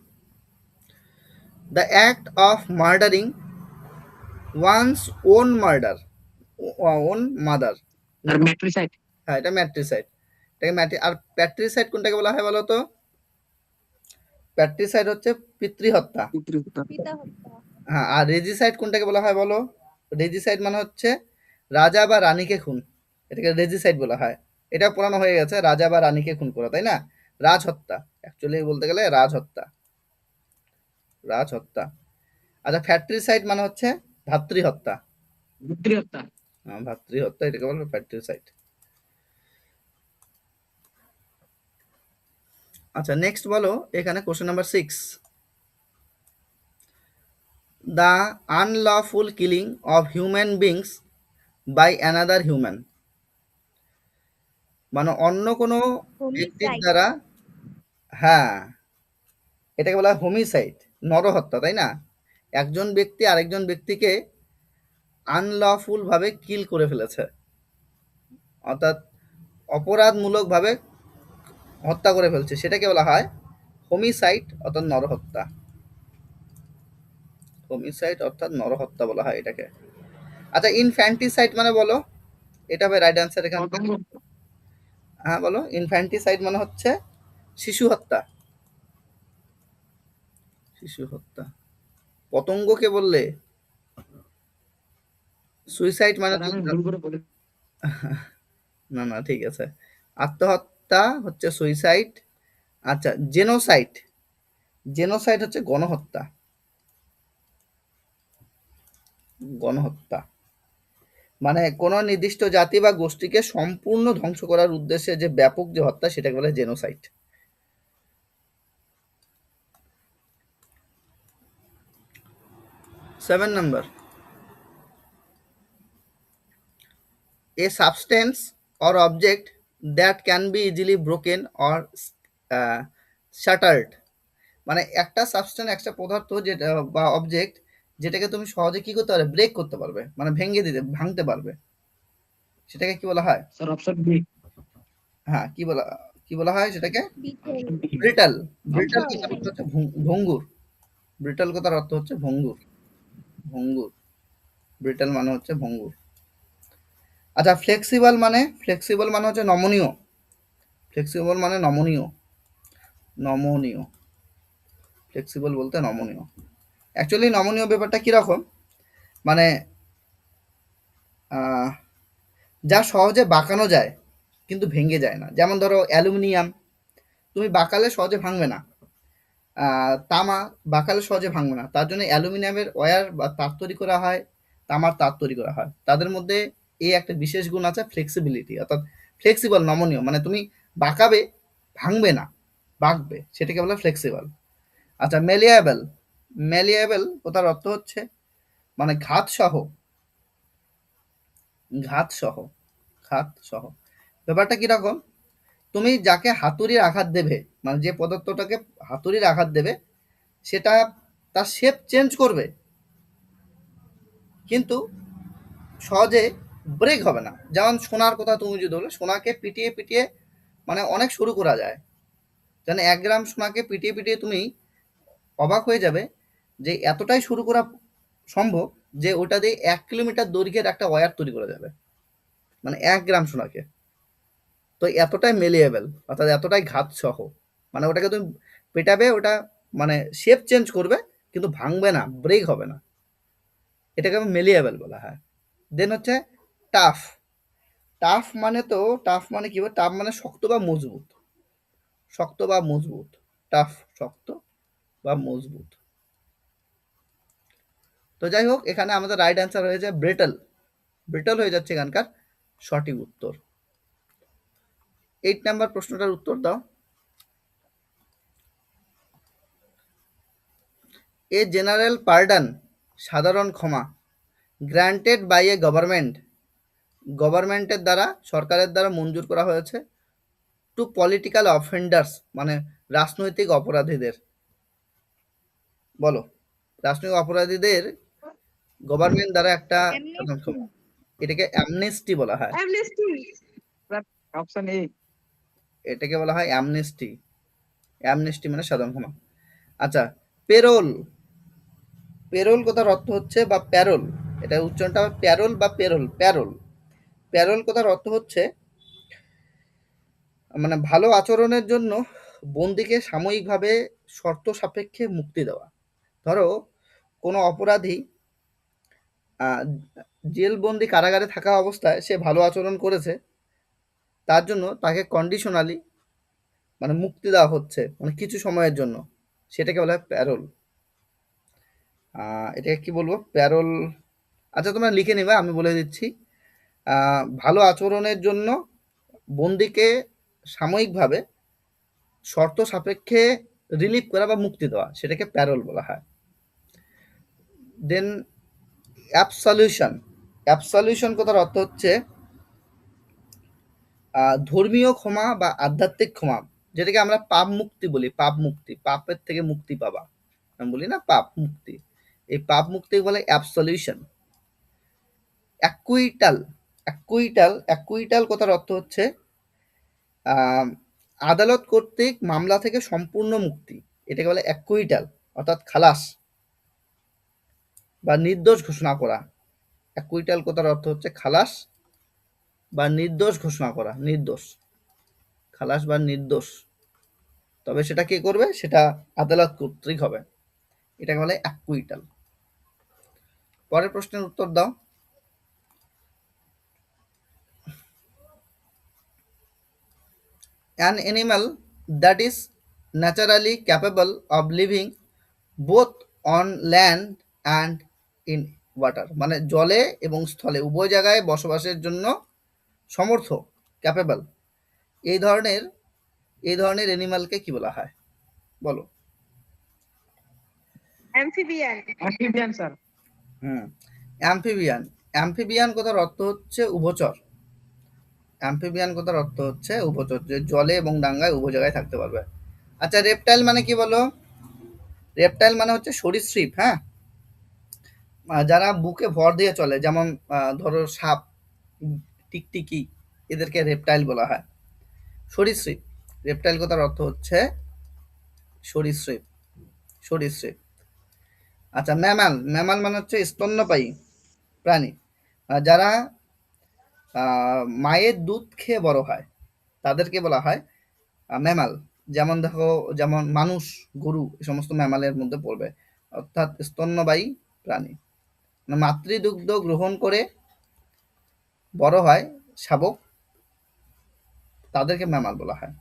The act of murdering one's own murder, own mother.
Sir matricide.
হ্যাঁ, এটা ম্যাট্রিসাইড। এটাকে আর প্যাট্রিসাইড কোনটাকে বলা হয় বলো তো? প্যাট্রিসাইড হচ্ছে পিতৃহত্যা।
পিতৃহত্যা।
পিতা হত্যা।
হ্যাঁ, আর রেজিসাইড কোনটাকে বলা হয় বলো? রেজিসাইড মানে হচ্ছে রাজা বা রানীকে খুন, এটাকে রেজিসাইড বলা হয়। এটা পুরানো হয়ে গেছে, রাজা বা রানীকে খুন করা, তাই না? রাজহত্যা, অ্যাকচুয়ালি বলতে গেলে রাজহত্যা, রাজহত্যা। আচ্ছা, ফ্যাট্রিসাইড মানে হচ্ছে ভাতৃহত্যা।
পিতৃহত্যা।
ভাতৃহত্যা এটাকে বলে ফ্যাট্রিসাইড। আচ্ছা, নেক্সট বলো এখানে question number 6, the unlawful killing of human beings by another human. মানে অন্য কোনো ব্যক্তির
হোমিসাইড।
দ্বারা, হ্যাঁ, এটাকে বলা হয় হোমিসাইড, নরহত্যা, তাই না? একজন ব্যক্তি আরেকজন ব্যক্তিকে আনলফুল ভাবে কিল করে ফেলেছে, অর্থাৎ অপরাধমূলকভাবে হত্যা করে ফেলছে, সেটাকে বলা হয় হোমিসাইড অর্থাৎ নরহত্যা। হোমিসাইড অর্থাৎ নরহত্যা বলা হয় এটাকে। আচ্ছা, ইনফ্যান্টিসাইড মানে বলো, এটা হবে রাইট অ্যান্সার এখানে।
পতঙ্গ।
হ্যাঁ বলো, ইনফ্যান্টিসাইড মানে হচ্ছে শিশু হত্যা, শিশু হত্যা। পতঙ্গকে বললে সুইসাইড মানে
স্যার আমি ভুল করে বলে।
না না, ঠিক আছে। আত্মহত্যা হচ্ছে সুইসাইড। আচ্ছা, জেনোসাইড, জেনোসাইড হচ্ছে গণহত্যা, গণহত্যা মানে কোনো নির্দিষ্ট জাতি বা গোষ্ঠীকে সম্পূর্ণ ধ্বংস করার উদ্দেশ্যে যে ব্যাপক যে হত্যা সেটাকে বলে genocide. 7 number, a substance or object that can be easily broken or shattered। মানে একটা সাবস্টেন্স, একটা পদার্থ যেটা বা অবজেক্ট যেটাকে তুমি সহজে কি করতে পারবে? ব্রেক করতে পারবে, মানে ভেঙে দিতে, ভাঙতে পারবে, সেটাকে কি বলা হয়?
Sir option B.
হ্যাঁ, কি বলা হয় সেটাকে?
বিটেল।
Option B.
ব্রিটাল। ব্রিটাল
বিটেল।
কথার অর্থ হচ্ছে ভঙ্গুর। ব্রিটাল কথার অর্থ হচ্ছে ভঙ্গুর, ভঙ্গুর। ব্রিটাল মানে হচ্ছে ভঙ্গুর। আচ্ছা, ফ্লেক্সিবল মানে হচ্ছে নমনীয়। ফ্লেক্সিবল মানে নমনীয়, নমনীয়। ফ্লেক্সিবল বলতে নমনীয়। অ্যাকচুয়ালি নমনীয় ব্যাপারটা কিরকম, মানে আহ, যা সহজে বাঁকানো যায় কিন্তু ভেঙে যায় না। যেমন ধরো অ্যালুমিনিয়াম, তুমি বাঁকালে সহজে ভাঙবে না। তামা বাঁকালে সহজে ভাঙবে না, তার জন্য অ্যালুমিনিয়ামের ওয়্যার বা তার তৈরি করা হয়, তামার তার তৈরি করা হয়। তাদের মধ্যে এই একটা বিশেষ গুণ আছে, ফ্লেক্সিবিলিটি, অর্থাৎ ফ্লেক্সিবল, নমনীয়, মানে তুমি বাঁকাবে, ভাঙবে না, বাঁকবে, সেটাকে বলে ফ্লেক্সিবল। আচ্ছা, মেলিয়েবল, মেলিয়েবল কথার অর্থ হচ্ছে মানে ঘাতসহ, ঘাতসহ, ঘাতসহ। ব্যাপারটা কিরকম, তুমি যাকে হাতুড়ির আঘাত দেবে, মানে যে পদার্থটাকে হাতুড়ির আঘাত দেবে, সেটা তার শেপ চেঞ্জ করবে, কিন্তু সহজে ব্রেক হবে না। যেমন সোনার কথা তুমি যদি বলো, সোনাকে পিটিয়ে পিটিয়ে মানে অনেক সরু করা যায়। যেন 1 গ্রাম সোনাকে পিটিয়ে পিটিয়ে তুমি অবাক হয়ে যাবে যে এতটাই শুরু করা সম্ভব যে ওটা দিয়ে 1 কিলোমিটার দৈর্ঘ্যের একটা ওয়্যার তৈরি করা যাবে, মানে 1 গ্রাম সোনাকে। তো এতটাই মেলিয়েবল, অর্থাৎ এতটাই ঘাত সহ, মানে ওটাকে তুমি পেটাবে, ওটা মানে শেপ চেঞ্জ করবে কিন্তু ভাঙবে না, ব্রেক হবে না। এটাকে মেলিয়েবল বলা হয়। দেন হচ্ছে টাফ। টাফ মানে কি, টাফ মানে শক্ত বা মজবুত, শক্ত বা মজবুত, টাফ শক্ত বা মজবুত। তো যাই হোক, এখানে আমাদের রাইট অ্যান্সার হয়েছে ব্রেটল। ব্রেটল হয়ে যাচ্ছে এখানকার সঠিক উত্তর। 8 নাম্বার প্রশ্নটার উত্তর দাও। এ জেনারেল পার্ডন, সাধারণ ক্ষমা, গ্রান্টেড বাই এ গভর্নমেন্ট, গভর্নমেন্টের দ্বারা, সরকারের দ্বারা মঞ্জুর করা হয়েছে, টু পলিটিক্যাল অফেন্ডার্স মানে রাজনৈতিক অপরাধীদের। বলো, রাজনৈতিক অপরাধীদের গভর্নমেন্ট দ্বারা একটা সাধারণ
অ্যামনেস্টি।
ক্ষমা, এটাকে অ্যামনেস্টি বলা হয়।
অ্যামনেস্টি।
Option A.
এটাকে বলা হয় অ্যামনেস্টি। অ্যামনেস্টি মানে সাধারণ ক্ষমা। আচ্ছা, পেরোল। পেরোল কথার অর্থ হচ্ছে, বা প্যারোল, এটা উচ্চারণটা প্যারোল বা পেরোল, প্যারোল। প্যারোল কথার অর্থ হচ্ছে মানে ভালো আচরণের জন্য বন্দীকে সাময়িকভাবে শর্ত সাপেক্ষে মুক্তি দেওয়া। ধরো কোনো অপরাধী জেলবন্দি কারাগারে থাকা অবস্থায় সে ভালো আচরণ করেছে, তার জন্য তাকে কন্ডিশনালি মানে মুক্তি দেওয়া হচ্ছে, মানে কিছু সময়ের জন্য, সেটাকে বলা হয় প্যারোল। এটাকে কি বলবো, প্যারোল। আচ্ছা, তোমরা লিখে নেবে, আমি বলে দিচ্ছি। ভালো আচরণের জন্য বন্দীকে সাময়িকভাবে শর্ত সাপেক্ষে রিলিফ করা বা মুক্তি দেওয়া, সেটাকে প্যারোল বলা হয়। দেন অ্যাবসলিউশন। অ্যাবসলিউশন কথার অর্থ হচ্ছে ধর্মীয় ক্ষমা বা আধ্যাত্মিক ক্ষমা, যেটাকে আমরা পাপ মুক্তি বলি। পাপ মুক্তি, পাপের থেকে মুক্তি পাবা, আমি বলি না পাপ মুক্তি, এই পাপ মুক্তি বলে অ্যাবসলিউশন। অ্যাকুইটাল। অ্যাকুইটাল কথার অর্থ হচ্ছে আহ, আদালত কর্তৃক মামলা থেকে সম্পূর্ণ মুক্তি, এটাকে বলে অ্যাকুইটাল, অর্থাৎ খালাস বা নির্দোষ ঘোষণা করা। অ্যাকুইটাল কথার অর্থ হচ্ছে খালাস বা নির্দোষ ঘোষণা করা, নির্দোষ, খালাস বা নির্দোষ। তবে সেটা কে করবে, সেটা আদালত কর্তৃক হবে, এটাকে বলে অ্যাকুইটাল। পরের প্রশ্নের উত্তর দাও। An animal that is naturally capable of living both on land and in water, মানে জলে এবং স্থলে উভয় জায়গায় বসবাসের জন্য সমর্থ, ক্যাপেবল, এই ধরনের অ্যানিমালকে কি বলা হয়, বলো।
Amphibian.
Amphibian sir.
Hmm, amphibian. Amphibian কথার অর্থ হচ্ছে উভচর। অ্যাম্ফিবিয়ান কথার অর্থ হচ্ছে উভচর, যে জলে এবং ডাঙ্গায় উভয় জায়গায় থাকতে পারবে। আচ্ছা, রেপটাইল মানে কি বলো। রেপটাইল মানে হচ্ছে সরীসৃপ, হ্যাঁ, যারা বুকে ভর দিয়ে চলে, যেমন ধরো সাপ, টিকটিকি, এদেরকে রেপটাইল বলা হয়। সরীসৃপ, রেপটাইল কথার অর্থ হচ্ছে সরীসৃপ, সরীসৃপ। আচ্ছা, ম্যামাল। ম্যামাল মানে হচ্ছে স্তন্যপায়ী প্রাণী, যারা মায়ের দুধ খেয়ে বড় হয়, তাদেরকে বলা হয় ম্যামাল। যেমন দেখো, যেমন মানুষ, গরু, এই সমস্ত ম্যামালের মধ্যে পড়বে, অর্থাৎ স্তন্যবায়ী প্রাণী। মানে মাতৃদুগ্ধ গ্রহণ করে বড় হয় শাবক, তাদেরকে ম্যামাল বলা হয়।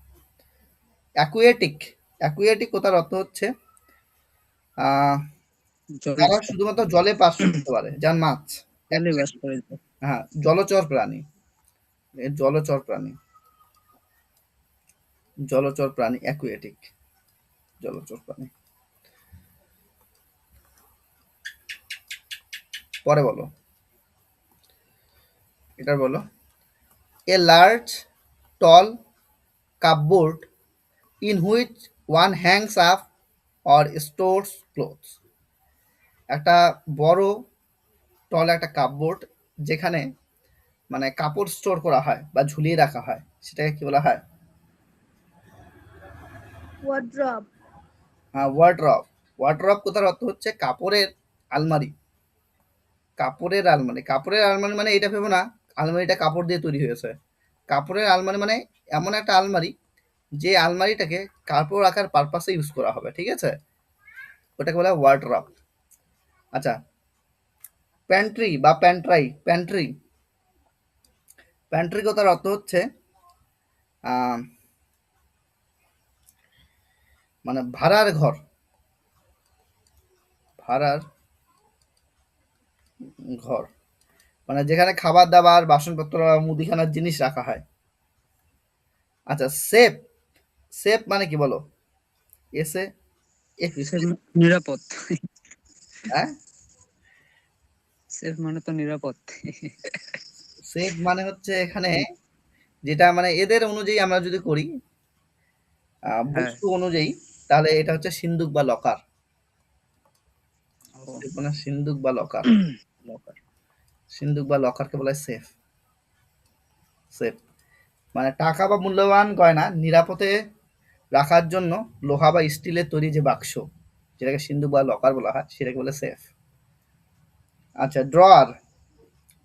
অ্যাকুয়েটিক। অ্যাকুয়েটিক কথার অর্থ হচ্ছে আহ, যারা
জলস্থ,
শুধুমাত্র জলে বাস করতে পারে, যেমন মাছ।
জলে বাস করে।
হ্যাঁ, জলচর প্রাণী, জলচর প্রাণী, জলচর প্রাণী অ্যাকুয়েটিক, জলচর প্রাণী। পরে বলো, এটা বলো। A large, tall, cupboard in which one hangs up or stores clothes. একটা বড় টল একটা কাপবোর্ড যেখানে মানে কাপড় স্টোর করা হয় বা ঝুলিয়ে রাখা হয়, সেটাকে কি বলা হয়?
wardrobe,
wardrobe. ওয়ার্ড্রব কথার অর্থ হচ্ছে কাপড়ের আলমারি। কাপড়ের আলমারি, কাপড়ের আলমারি মানে এটা ভেবো না আলমারিটা কাপড় দিয়ে তৈরি হয়েছে। কাপড়ের আলমারি মানে এমন একটা আলমারি যে আলমারিটাকে কাপড় রাখার পারপাসে ইউজ করা হবে, ঠিক আছে? ওটাকে বলা হয় ওয়ার্ড্রব। আচ্ছা, প্যান্ট্রি বা প্যান্ট্রি, প্যান্ট্রি কথার অর্থ হচ্ছে আহ, মানে ভাড়ার ঘর, ভাড়ার ঘর মানে যেখানে খাবার দাবার বাসনপত্র মুদিখানার জিনিস রাখা হয়। আচ্ছা, সেফ, সেফ মানে কি বলো? এসে এফ,
সেফ নিরাপদ।
হ্যাঁ,
সেফ মানে তো নিরাপদ।
সেফ মানে হচ্ছে এখানে যেটা মানে এদের অনুযায়ী আমরা যদি করি
হ্যাঁ।
বস্তু অনুযায়ী, তাহলে এটা হচ্ছে সিন্দুক বা লকার।
ও,
মানে সিন্দুক বা লকার, লকার, সিন্দুক বা লকারকে বলা হয় সেফ। সেফ মানে টাকা বা মূল্যবান গয়না নিরাপদে রাখার জন্য লোহা বা স্টিলের তৈরি যে বাক্স, যেটাকে সিন্ধুক বা লকার বলা হয়, সেটাকে বলে সেফ। আচ্ছা, ড্রয়ার,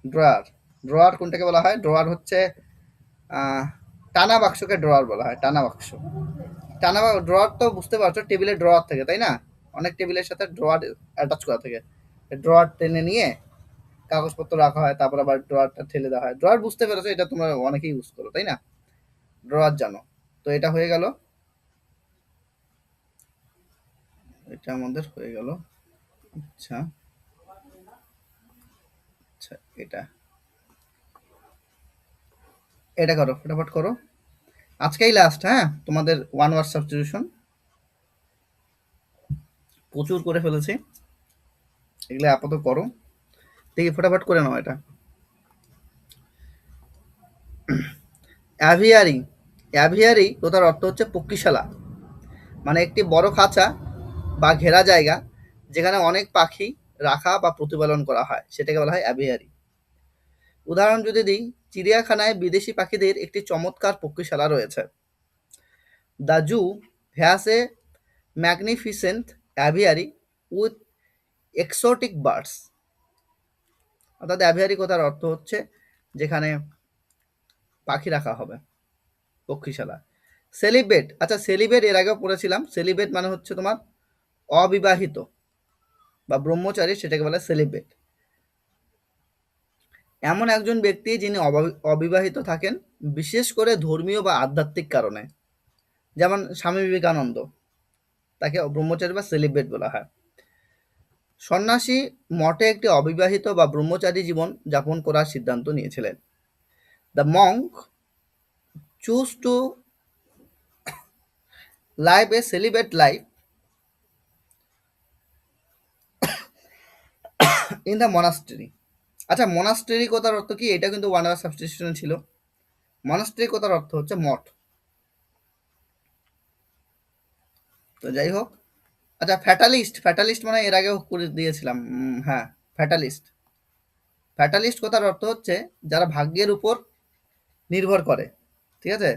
ড্রয়ার, ড্রয়ার কোনটাকে বলা হয়? ড্রয়ার হচ্ছে টানা বাক্সকে ড্রয়ার বলা হয়, টানা বাক্স। টানা ড্রয়ার তো বুঝতে পারছো, টেবিলের ড্রয়ার থাকে তাই না? অনেক টেবিলের সাথে ড্রয়ার অ্যাটাচ করা থাকে, ড্রয়ার টেনে নিয়ে কাগজপত্র রাখা হয়, তারপর আবার ড্রয়ারটা ঠেলে দেওয়া হয়। ড্রয়ার বুঝতে পেরেছো, এটা তোমরা অনেকেই ইউজ করো তাই না? ড্রয়ার জানো তো। এটা হয়ে গেল, এটা আমাদের হয়ে গেল। আচ্ছা আচ্ছা, এটা এটা করো, ফটাফট করো। আজকেই লাস্ট, হ্যাঁ, তোমাদের ওয়ান ওয়ার্ড সাবস্টিটিউশন প্রচুর করে ফেলেছি, এগুলো আপাতত করো। দেখি ফটাফট করে নাও এটা। অ্যাভিয়ারি, অ্যাভিয়ারি কথার অর্থ হচ্ছে পক্ষীশালা, মানে একটি বড় খাঁচা বা ঘেরা জায়গা যেখানে অনেক পাখি রাখা বা প্রতিপালন করা হয়, সেটাকে বলা হয় অ্যাভিয়ারি। উদাহরণ যদি দিই, চিড়িয়াখানায় বিদেশি পাখিদের একটি চমৎকার পক্ষীশালা রয়েছে। The zoo has a magnificent aviary with exotic birds. অর্থাৎ অ্যাভিয়ারি কথার অর্থ হচ্ছে যেখানে পাখি রাখা হবে, পক্ষীশালা। সেলিব্রেট, আচ্ছা সেলিব্রেট এর আগেও পড়েছিলাম। সেলিব্রেট মানে হচ্ছে তোমার অবিবাহিত বা ব্রহ্মচারী, সেটাকে বলে সেলিব্রেট। এমন একজন ব্যক্তি যিনি অবিবাহিত থাকেন, বিশেষ করে ধর্মীয় বা আধ্যাত্মিক কারণে, যেমন স্বামী বিবেকানন্দ, তাকে ব্রহ্মচারী বা সেলিব্রেট বলা হয়। সন্ন্যাসী মঠে একটি অবিবাহিত বা ব্রহ্মচারী জীবন যাপন করার সিদ্ধান্ত নিয়েছিলেন। The Monk choose to live A celebrate life in the monastery. আচ্ছা, মনাস্ট্রি কথার অর্থ কি? এটা কিন্তু ওয়ান আওয়ার সাবস্টিটিউশন ছিল। মনাস্ট্রি কথার অর্থ হচ্ছে মঠ। তো যাই হোক, আচ্ছা ফ্যাটালিস্ট, ফ্যাটালিস্ট মানে এর আগেও করে দিয়েছিলাম। হ্যাঁ, ফ্যাটালিস্ট, ফ্যাটালিস্ট কথার অর্থ হচ্ছে যারা ভাগ্যের উপর নির্ভর করে, ঠিক আছে?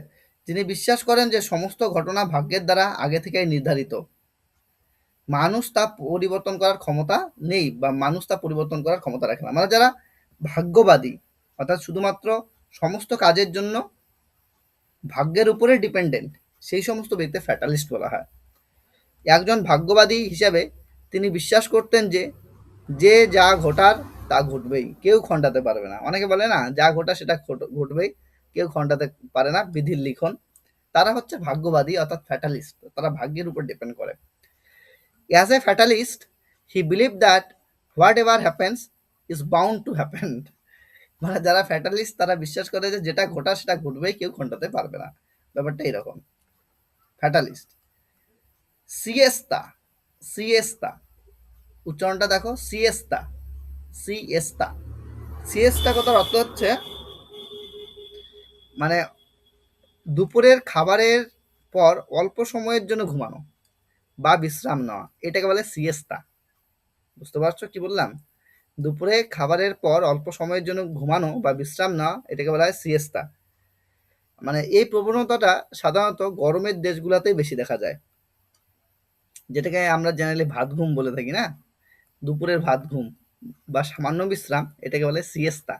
যিনি বিশ্বাস করেন যে সমস্ত ঘটনা ভাগ্যের দ্বারা আগে থেকেই নির্ধারিত, মানুষ তা পরিবর্তন করার ক্ষমতা নেই বা মানুষ তা পরিবর্তন করার ক্ষমতা রাখে না। মানে যারা ভাগ্যবাদী, অর্থাৎ শুধুমাত্র সমস্ত কাজের জন্য ভাগ্যের উপরে ডিপেন্ডেন্ট, সেই সমস্ত ব্যক্তি ফ্যাটালিস্ট বলা হয়। একজন ভাগ্যবাদী হিসাবে তিনি বিশ্বাস করতেন যে যে যা ঘটার তা ঘটবেই, কেউ খণ্ডাতে পারবে না। অনেকে বলে না যা ঘটা সেটা ঘটবেই, কেউ খণ্ডাতে পারে না, বিধির লিখন। তারা হচ্ছে ভাগ্যবাদী অর্থাৎ ফ্যাটালিস্ট, তারা ভাগ্যের উপর ডিপেন্ড করে। As a fatalist he believe that whatever happens is bound to happen. মানে যারা ফ্যাটালিস্ট তারা বিশ্বাস করে যে যেটা ঘটার সেটা ঘটবেই, কেউ খণ্ডাতে পারবে না। ব্যাপারটা এরকম, ফ্যাটালিস্ট। সিয়েস্তা, সিয়েস্তা উচ্চারণটা দেখো, সিয়েস্তা, সিয়েস্তা। সিয়েস্তা কথার অর্থ হচ্ছে মানে দুপুরের খাবারের পর অল্প সময়ের জন্য ঘুমানো বা বিশ্রাম নেওয়া এটাকে বলে সিয়েস্তা। বুঝতে পারছো কি বললাম? দুপুরে খাবারের পর অল্প সময়ের জন্য ঘুমানো বা বিশ্রাম নেওয়া এটাকে বলা হয় সিয়েস্তা। মানে এই প্রবণতাটা সাধারণত গরমের দেশগুলোতেই বেশি দেখা যায়, যেটাকে আমরা জেনারেলি ভাত ঘুম বলে থাকি না, দুপুরের ভাত ঘুম বা সামান্য বিশ্রাম এটাকে বলে সিয়েস্তা।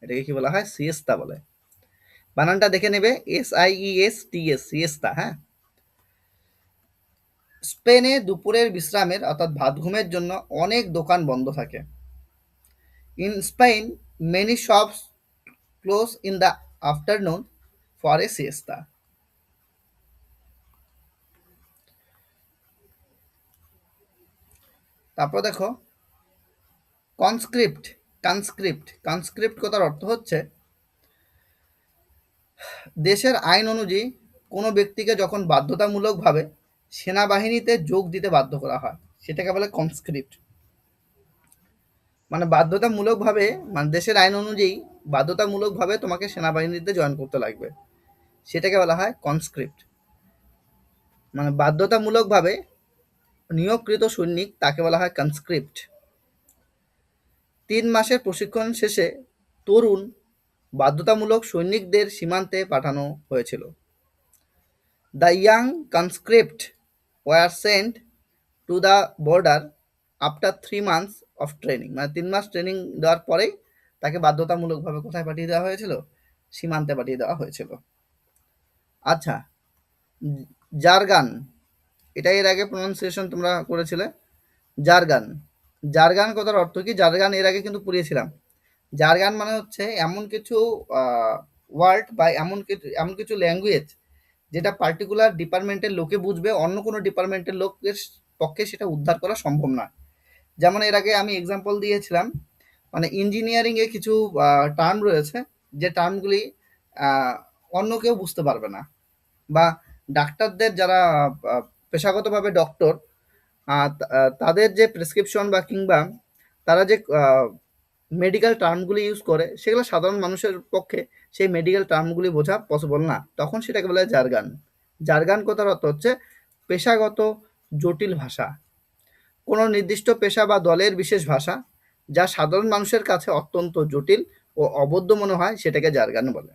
এটাকে কি বলা হয়? সিয়েস্তা বলে। বানানটা দেখে নেবে, SIESTA, সিয়েস্তা। হ্যাঁ, স্পেনে দুপুরের বিশ্রামের অর্থাৎ ভাত ঘুমের জন্য অনেক দোকান বন্ধ থাকে। In Spain many shops close in the afternoon for a siesta. তারপর দেখো কনস্ক্রিপ্ট। কনস্ক্রিপ্ট কথার অর্থ হচ্ছে দেশের আইন অনুযায়ী কোনো ব্যক্তিকে যখন বাধ্যতামূলকভাবে সেনাবাহিনীতে যোগ দিতে বাধ্য করা হয় সেটাকে বলে কনস্ক্রিপ্ট। মানে বাধ্যতামূলকভাবে, মানে দেশের আইন অনুযায়ী বাধ্যতামূলকভাবে তোমাকে সেনাবাহিনীতে জয়েন করতে লাগবে, সেটাকে বলা হয় কনস্ক্রিপ্ট। মানে বাধ্যতামূলকভাবে নিয়োগকৃত সৈনিক তাকে বলা হয় কনস্ক্রিপ্ট। 3 মাসের প্রশিক্ষণ শেষে তরুণ বাধ্যতামূলক সৈনিকদের সীমান্তে পাঠানো হয়েছিল। The young conscript were sent to the border after 3 months of training. মানে 3 মাস ট্রেনিং দেওয়ার পরেই তাকে বাধ্যতামূলকভাবে কোথায় পাঠিয়ে দেওয়া হয়েছিল? সীমান্তে পাঠিয়ে দেওয়া হয়েছিল। আচ্ছা, জারগান, এটা এর আগে প্রনাউন্সিয়েশন তোমরা করেছিলে, জারগান। জারগান কথার অর্থ কি? জারগান এর আগে কিন্তু পড়িয়েছিলাম। জারগান মানে হচ্ছে এমন কিছু ওয়ার্ড বা এমন কিছু ল্যাঙ্গুয়েজ যেটা পার্টিকুলার ডিপার্টমেন্টের লোকে বুঝবে, অন্য কোনো ডিপার্টমেন্টের লোকের পক্ষে সেটা উদ্ধার করা সম্ভব নয়। যেমন এর আগে আমি এক্সাম্পল দিয়েছিলাম, মানে ইঞ্জিনিয়ারিংয়ে কিছু টার্ম রয়েছে যে টার্মগুলি অন্য কেউ বুঝতে পারবে না, বা ডাক্তারদের যারা পেশাগতভাবে ডক্টর, তাদের যে প্রেসক্রিপশন বা কিংবা তারা যে মেডিকেল টার্মগুলি ইউজ করে সেগুলো সাধারণ মানুষের পক্ষে সেই মেডিকেল টার্মগুলি বোঝা পসিবল না, তখন সেটাকে বলে জারগান। জারগান কথার অর্থ হচ্ছে পেশাগত জটিল ভাষা, কোনো নির্দিষ্ট পেশা বা দলের বিশেষ ভাষা যা সাধারণ মানুষের কাছে অত্যন্ত জটিল ও অবদ্ধ মনে হয়, সেটাকে জারগান বলে।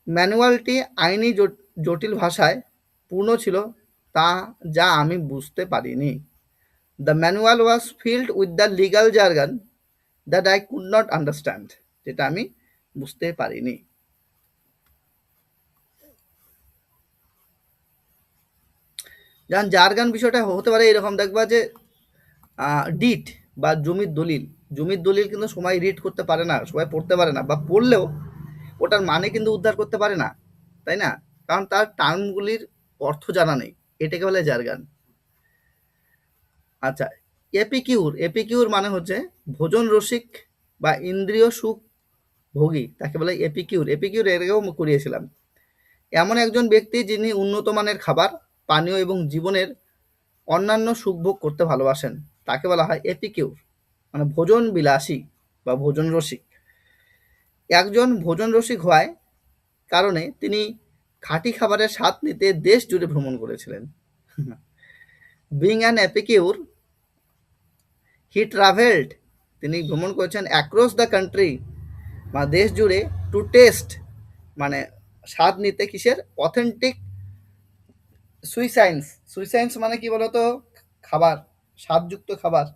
ম্যানুয়ালটি আইনি জটিল ভাষায় পূর্ণ ছিল, তা যা আমি বুঝতে পারিনি। The manual was filled with the legal jargon that I could not understand, যেটা আমি বুঝতে পারিনি। যেমন জার্গান বিষয়টা হতে পারে এরকম, দেখবা যে ডিট বা জমির দলিল কিন্তু সবাই রিড করতে পারে না, সবাই পড়তে পারে না, বা পড়লেও ওটার মানে কিন্তু উদ্ধার করতে পারে না, তাই না? কারণ তার টার্মগুলির অর্থ জানা নেই, এটাকে বলে জার্গান। আচ্ছা, এপিকিউর মানে হচ্ছে ভোজন রসিক বা ইন্দ্রিয় সুখ ভোগী, তাকে বলে এপিকিউর। এর আগেও করিয়েছিলাম। এমন একজন ব্যক্তি যিনি উন্নত মানের খাবার, পানীয় এবং জীবনের অন্যান্য সুখভোগ করতে ভালোবাসেন, তাকে বলা হয় এপিকিউর, মানে ভোজন বিলাসী বা ভোজন রসিক। একজন ভোজন রসিক হওয়ায় কারণে তিনি খাঁটি খাবারের স্বাদ নিতে দেশ জুড়ে ভ্রমণ করেছিলেন। বিং অ্যান এপিকিউর হি ট্রাভেলড, তিনি ভ্রমণ করেছেন অ্যাক্রস দ্য কান্ট্রি, বা দেশ জুড়ে, টু টেস্ট মানে স্বাদ নিতে কিসের? অথেন্টিক সুইসাইন্স মানে কি বলতো? খাবার, স্বাদযুক্ত খাবার,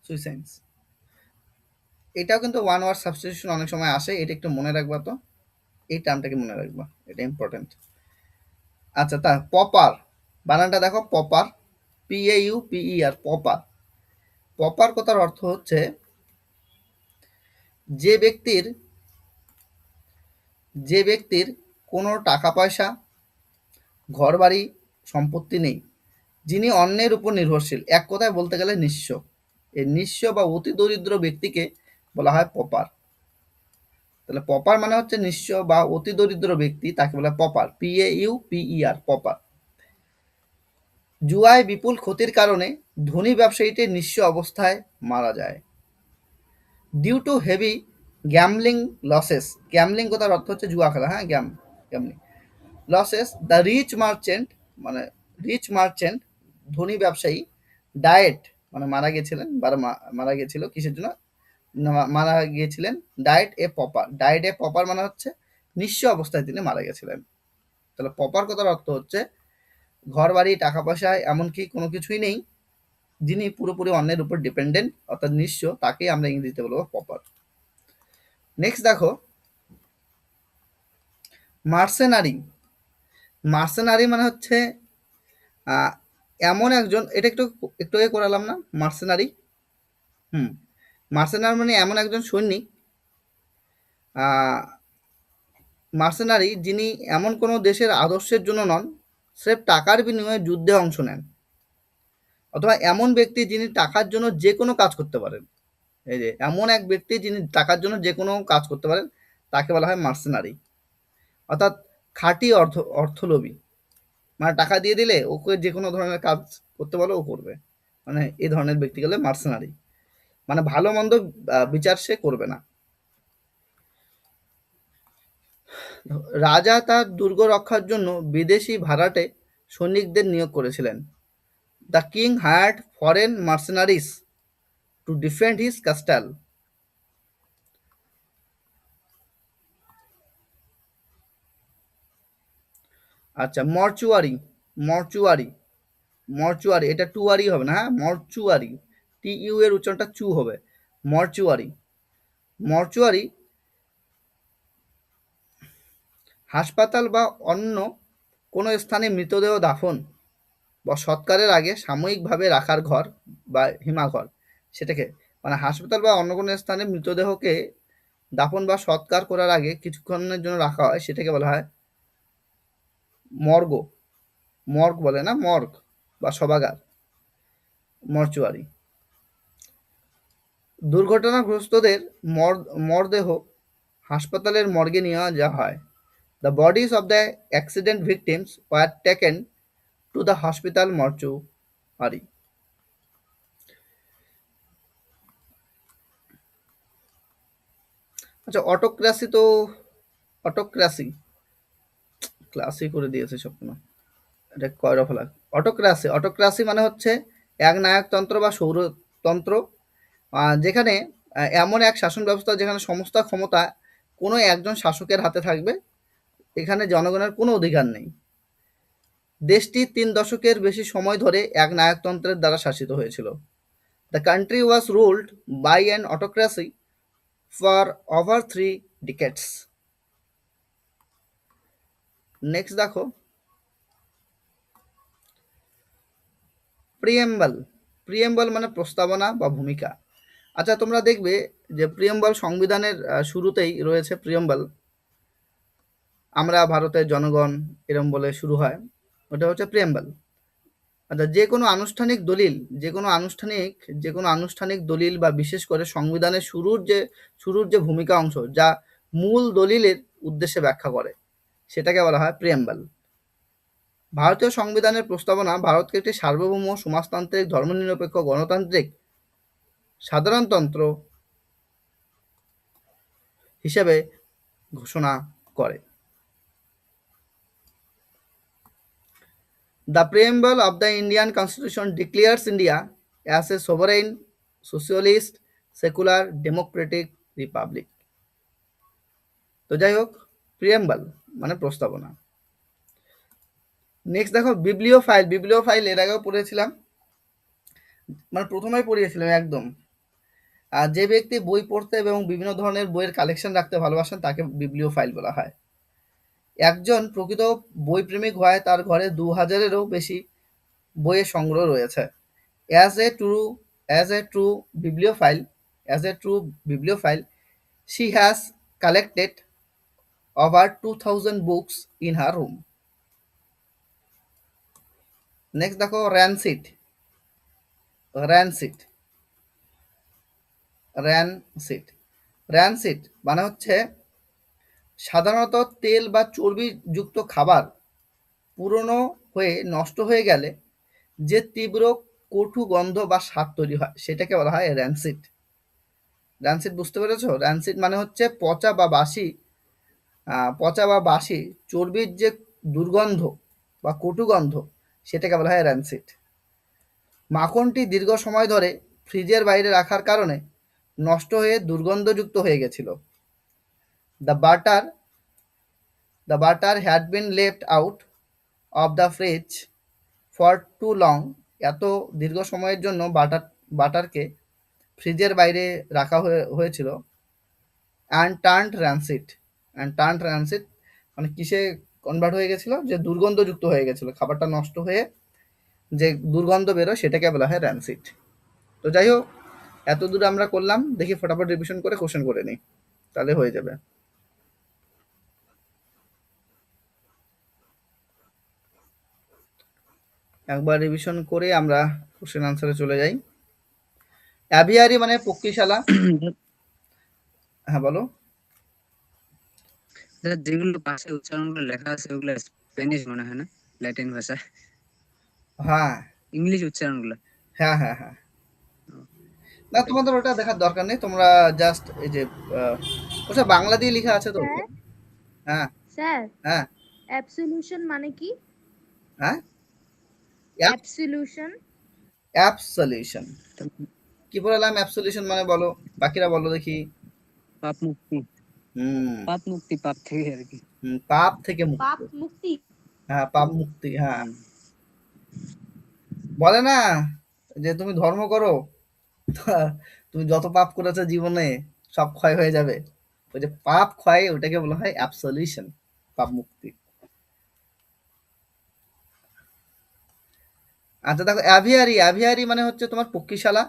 সুইসাইন্স। এটাও কিন্তু ওয়ান ওয়ার্ড সাবস্টিটিউশন অনেক সময় আসে, এটা একটু মনে রাখবা। তো এই টার্মটাকে মনে রাখবা, এটা ইম্পর্টেন্ট। আচ্ছা, তা পপার, বানানটা দেখো, পপার, PAUPER, পপার। পপার কথার অর্থ হচ্ছে যে ব্যক্তির কোনো টাকা পয়সা, ঘরবাড়ি, সম্পত্তি নেই, যিনি অন্যের উপর নির্ভরশীল, এক কথায় বলতে গেলে নিঃস্ব। এই নিঃস্ব বা অতি দরিদ্র ব্যক্তিকে বলা হয় পপার। তাহলে পপার মানে হচ্ছে নিঃস্ব বা অতি দরিদ্র ব্যক্তি, তাকে বলা হয় পপার, PAUPER, পপার। জুয়ায় বিপুল ক্ষতির কারণে ধনী ব্যবসায়ীটি নিঃস্ব অবস্থায় মারা যায়। Due to heavy gambling losses, gambling কথার অর্থ হচ্ছে জুয়া খেলা, হ্যাঁ, gambling losses the rich merchant, মানে রিচ মার্চেন্ট ধনী ব্যবসায়ী, ডায়েট মানে মারা গেছিলেন বা মারা গেছিল কিসের জন্য, মারা গিয়েছিলেন, ডায়েট এ পপার, ডায়েট এ পপার মানে হচ্ছে নিঃস্ব অবস্থায় তিনি মারা গেছিলেন। তাহলে পপার কথার অর্থ হচ্ছে ঘর বাড়ি টাকা পয়সা এমনকি কোনো কিছুই নেই, যিনি পুরোপুরি অন্যের উপর ডিপেন্ডেন্ট অর্থাৎ নিঃস্ব, তাকেই আমরা ইংরেজিতে বলবো পপার। নেক্সট দেখো মার্সেনারি, মার্সেনারি মানে হচ্ছে এমন একজন, এটা একটু একটু আগে করালাম না মার্সেনারি, মার্সেনারি মানে এমন একজন সৈনিক, মার্সেনারি যিনি এমন কোনো দেশের আদর্শের জন্য নন, স্রেফ টাকার বিনিময়ে যুদ্ধে অংশ নেন, অথবা এমন ব্যক্তি যিনি টাকার জন্য যে কোনো কাজ করতে পারেন, এই যে এমন এক ব্যক্তি যিনি টাকার জন্য যে কোনো কাজ করতে পারেন তাকে বলা হয় মার্সেনারি, অর্থাৎ খাঁটি অর্থলোভী, মানে টাকা দিয়ে দিলে ওকে যে কোনো ধরনের কাজ করতে বলো ও করবে, মানে এই ধরনের ব্যক্তি গেলে মার্সেনারি, মানে ভালো মন্দ বিচার সে করবে না। রাজা তার দুর্গ রক্ষার জন্য বিদেশি ভাড়াটে সৈনিকদের নিয়োগ করেছিলেন। The king hired foreign mercenaries to defend his castle. আচ্ছা, মর্চুয়ারি, মর্চুয়ারি, মর্চুয়ারি, এটা টুয়ারি হবে না, হ্যাঁ, মর্চুয়ারি, টি ইউ এর উচ্চারণটা চু হবে, মর্চুয়ারি, মর্চুয়ারি হাসপাতাল বা অন্য কোনো স্থানে মৃতদেহ দাফন বা সৎকারের আগে সাময়িকভাবে রাখার ঘর বা হিমাঘর, সেটাকে মানে হাসপাতাল বা অন্য কোনো স্থানে মৃতদেহকে দাফন বা সৎকার করার আগে কিছুক্ষণের জন্য রাখা হয়, সেটাকে বলা হয় মর্গ, মর্গ বলে না, মর্গ বা শবাগার, মর্চুয়ারি। দুর্ঘটনাগ্রস্তদের মরদেহ হাসপাতালের মর্গে নিয়ে যাওয়া হয়। The bodies of the accident victims were taken to the hospital mortuary. আচ্ছা, অটোক্রাসি তো, অটোক্রাসি ক্লাসই করে দিয়েছে স্বপ্ন, এটা কয় রফা লাগ, অটোক্রাসি, অটোক্রাসি মানে হচ্ছে এক নায়কতন্ত্র বা সৌরতন্ত্র, যেখানে এমন এক শাসন ব্যবস্থা যেখানে সমস্ত ক্ষমতা কোনো একজন শাসকের হাতে থাকবে, এখানে জনগণের কোনো অধিকার নেই। দেশটি ৩ দশকের বেশি সময় ধরে এক নায়কতন্ত্রের দ্বারা শাসিত হয়েছিল। The country was ruled by an autocracy for over 3 decades. Next দেখো প্রিয়েম্বল, প্রিয়েম্বল মানে প্রস্তাবনা বা ভূমিকা। আচ্ছা, তোমরা দেখবে যে প্রিয়েম্বল সংবিধানের শুরুতেই রয়েছে প্রিয়েম্বল, আমরা ভারতের জনগণ এরম বলে শুরু হয়, ওটা হচ্ছে প্রিয়েম্বল। আচ্ছা, যে কোনো আনুষ্ঠানিক দলিল বা বিশেষ করে সংবিধানের শুরুর যে ভূমিকা অংশ যা মূল দলিলের উদ্দেশ্যে ব্যাখ্যা করে, সেটাকে বলা হয় প্রিয়েম্বল। ভারতীয় সংবিধানের প্রস্তাবনা ভারতকে একটি সার্বভৌম সমাজতান্ত্রিক ধর্মনিরপেক্ষ গণতান্ত্রিক সাধারণতন্ত্র হিসেবে ঘোষণা করে। The preamble of the Indian Constitution declares India as a sovereign, socialist, secular, democratic republic. তো যাই হোক, প্রিয়েম্বল মানে প্রস্তাবনা। নেক্সট দেখো বিবলিওফাইল, বিবলিওফাইল এর আগেও পড়েছিলাম, মানে প্রথমেই পড়িয়েছিলাম একদম। আর যে ব্যক্তি বই পড়তে এবং বিভিন্ন ধরনের বইয়ের কালেকশন রাখতে ভালোবাসেন তাকে বিবলিওফাইল বলা হয়। একজন প্রকৃত বই প্রেমিক হওয়ায় তার ঘরে 2000-এরও বেশি বইয়ের সংগ্রহ রয়েছে। As a true bibliophile, she has collected over 2000 books in her room. Next দেখো rancid, rancid, rancid, rancid মানে হচ্ছে সাধারণত তেল বা চর্বিযুক্ত খাবার পুরনো হয়ে নষ্ট হয়ে গেলে যে তীব্র কটু গন্ধ বা স্বাদ তৈরি হয়, সেটাকে বলা হয় rancid. র্যানসিড বুঝতে পেরেছো? র্যানসিড মানে হচ্ছে পচা বা বাসি, পচা বা বাসি চর্বির যে দুর্গন্ধ বা কটুগন্ধ, সেটাকে বলা হয় র্যানসিড। মাখনটি দীর্ঘ সময় ধরে ফ্রিজের বাইরে রাখার কারণে নষ্ট হয়ে দুর্গন্ধযুক্ত হয়ে গেছিল। The butter the butter had been left out of the fridge for too long. এত দীর্ঘ সময়ের জন্য বাটারকে ফ্রিজের বাইরে রাখা হয়েছিল। অ্যান্ড টার্নড র্যান্সিড মানে কিসে কনভার্ট হয়ে গেছিল, যে দুর্গন্ধযুক্ত হয়ে গেছিল, খাবারটা নষ্ট হয়ে যে দুর্গন্ধ বেরোয় সেটাকে বলা হয় র্যানসিড। তো যাই হোক, এত দূর আমরা করলাম, দেখি ফটাফট রিভিশন করে কোশ্চেন করে নিই, তাহলে হয়ে যাবে। একবার রিভিশন করে আমরা কোশ্চেন আনসারে চলে যাই। অ্যাভিয়ারি মানে পক্ষীশালা। হ্যাঁ বলো।
দাদা যেগুলো পাশে উচ্চারণগুলো লেখা আছে ওগুলো স্প্যানিশ মনে হয় না, ল্যাটিন ভাষা,
হ্যাঁ
ইংলিশ উচ্চারণগুলো।
হ্যাঁ হ্যাঁ হ্যাঁ, না তোমাদের ওটা দেখার দরকার নেই, তোমরা জাস্ট এই যে ওটা বাংলা দিয়ে লেখা আছে তো।
স্যার
হ্যাঁ
স্যার
হ্যাঁ
অ্যাবসলিউশন মানে কি?
হ্যাঁ,
অ্যাবসলিউশন
অ্যাবসলিউশন কি বললাম? অ্যাবসলিউশন মানে বলো, বাকিরা বলো দেখি।
পাপ মুক্তি,
হুম
পাপ মুক্তি, পাপ থেকে আর কি।
পাপ থেকে
পাপ
মুক্ত।
মুক্তি।
হ্যাঁ, পাপ মুক্তি। হ্যাঁ,
হুম।
বলে না যে তুমি ধর্ম করো, তুমি যত পাপ করেছো জীবনে সব ক্ষয় হয়ে যাবে। ওই যে পাপ ক্ষয়, ওটাকে বলা হয় অ্যাবসলিউশন, পাপ মুক্তি। আচ্ছা দেখো, অ্যাভিয়ারি মানে হচ্ছে তোমার পক্ষীশালা।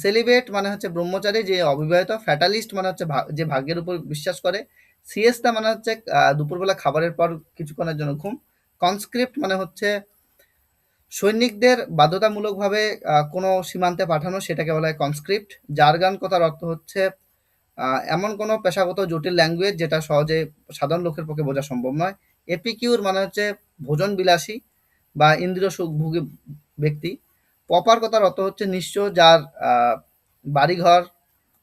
সেলিবেট মানে হচ্ছে ব্রহ্মচারী যে অবিবাহিত। ফ্যাটালিস্ট মানে হচ্ছে যে ভাগ্যের উপর বিশ্বাস করে। সিয়েস্তা মানে হচ্ছে দুপুরবেলা খাবারের পর কিছুক্ষণের জন্য ঘুম। কনস্ক্রিপ্ট মানে হচ্ছে সৈনিকদের বাধ্যতামূলকভাবে কোনো সীমান্তে পাঠানো, সেটাকে বলা হয় কনস্ক্রিপ্ট। জার্গান কথার অর্থ হচ্ছে এমন কোনো পেশাগত জটিল ল্যাঙ্গুয়েজ যেটা সহজে সাধারণ লোকের পক্ষে বোঝা সম্ভব নয়। এপিকিউর মানে হচ্ছে ভোজন বিলাসী বা ইন্দ্রিয় সুখভোগী ব্যক্তি। পপার কথার অর্থ হচ্ছে নিঃস্ব, যার বাড়িঘর,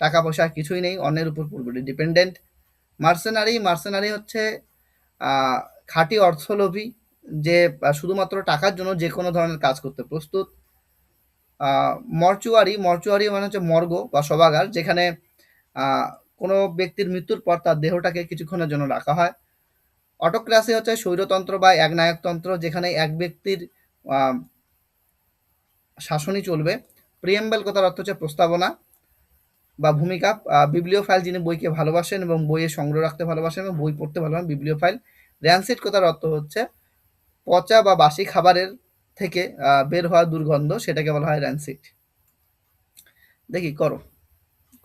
টাকা পয়সা কিছুই নেই, অন্যের উপর পুরোপুরি ডিপেন্ডেন্ট। মার্সেনারি হচ্ছে আহ, খাঁটি অর্থলোভী, যে শুধুমাত্র টাকার জন্য যে কোনো ধরনের কাজ করতে প্রস্তুত। মর্চুয়ারি মানে হচ্ছে মর্গ বা শবাগার, যেখানে কোনো ব্যক্তির মৃত্যুর পর তার দেহটাকে কিছুক্ষণের জন্য রাখা হয়। অটোক্রাসি হচ্ছে স্বৈরতন্ত্র বা একনায়কতন্ত্র, যেখানে এক ব্যক্তির আহ, শাসনই চলবে। প্রিয়েম্বল কথার অর্থ হচ্ছে প্রস্তাবনা বা ভূমিকা। বিবলিওফাইল যিনি বইকে ভালোবাসেন এবং বইয়ে সংগ্রহ রাখতে ভালোবাসেন এবং বই পড়তে ভালোবাসেন, বিবলিওফাইল। র্যানসিড কথার অর্থ হচ্ছে পচা বা বাসি খাবারের থেকে বের হওয়া দুর্গন্ধ, সেটাকে বলা হয় র্যানসিড। দেখি করো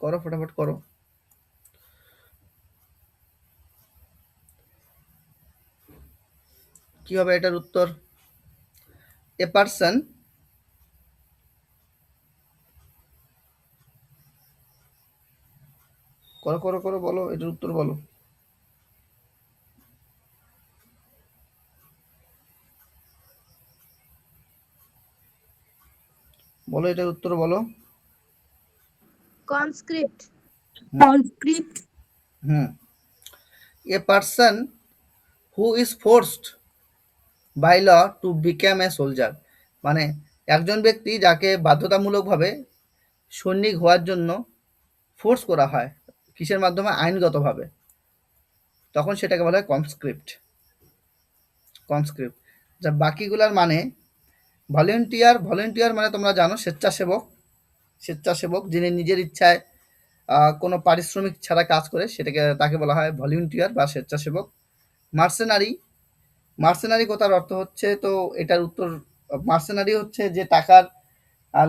করো ফটাফট করো। কি হবে এটার উত্তর? এ পার্সন করো করো করো, বলো এটার উত্তর বলো। বলো এটার উত্তর বলো।
Conscript.
Hmm, a person who is forced by law to become a soldier, মানে একজন ব্যক্তি যাকে বাধ্যতামূলকভাবে সৈনিক হওয়ার জন্য ফোর্স করা হয়, কিসের মাধ্যমে? আইনগতভাবে, তখন সেটাকে বলা হয় কনস্ক্রিপ্ট। যা বাকিগুলার মানে ভলেন্টিয়ার মানে তোমরা জানো স্বেচ্ছাসেবক যিনি নিজের ইচ্ছায় কোনো পারিশ্রমিক ছাড়া কাজ করে, তাকে বলা হয় ভলেন্টিয়ার বা স্বেচ্ছাসেবক। মার্সেনারি মার্সেনারি কথার অর্থ হচ্ছে, তো এটার উত্তর, মার্সেনারি হচ্ছে যে টাকার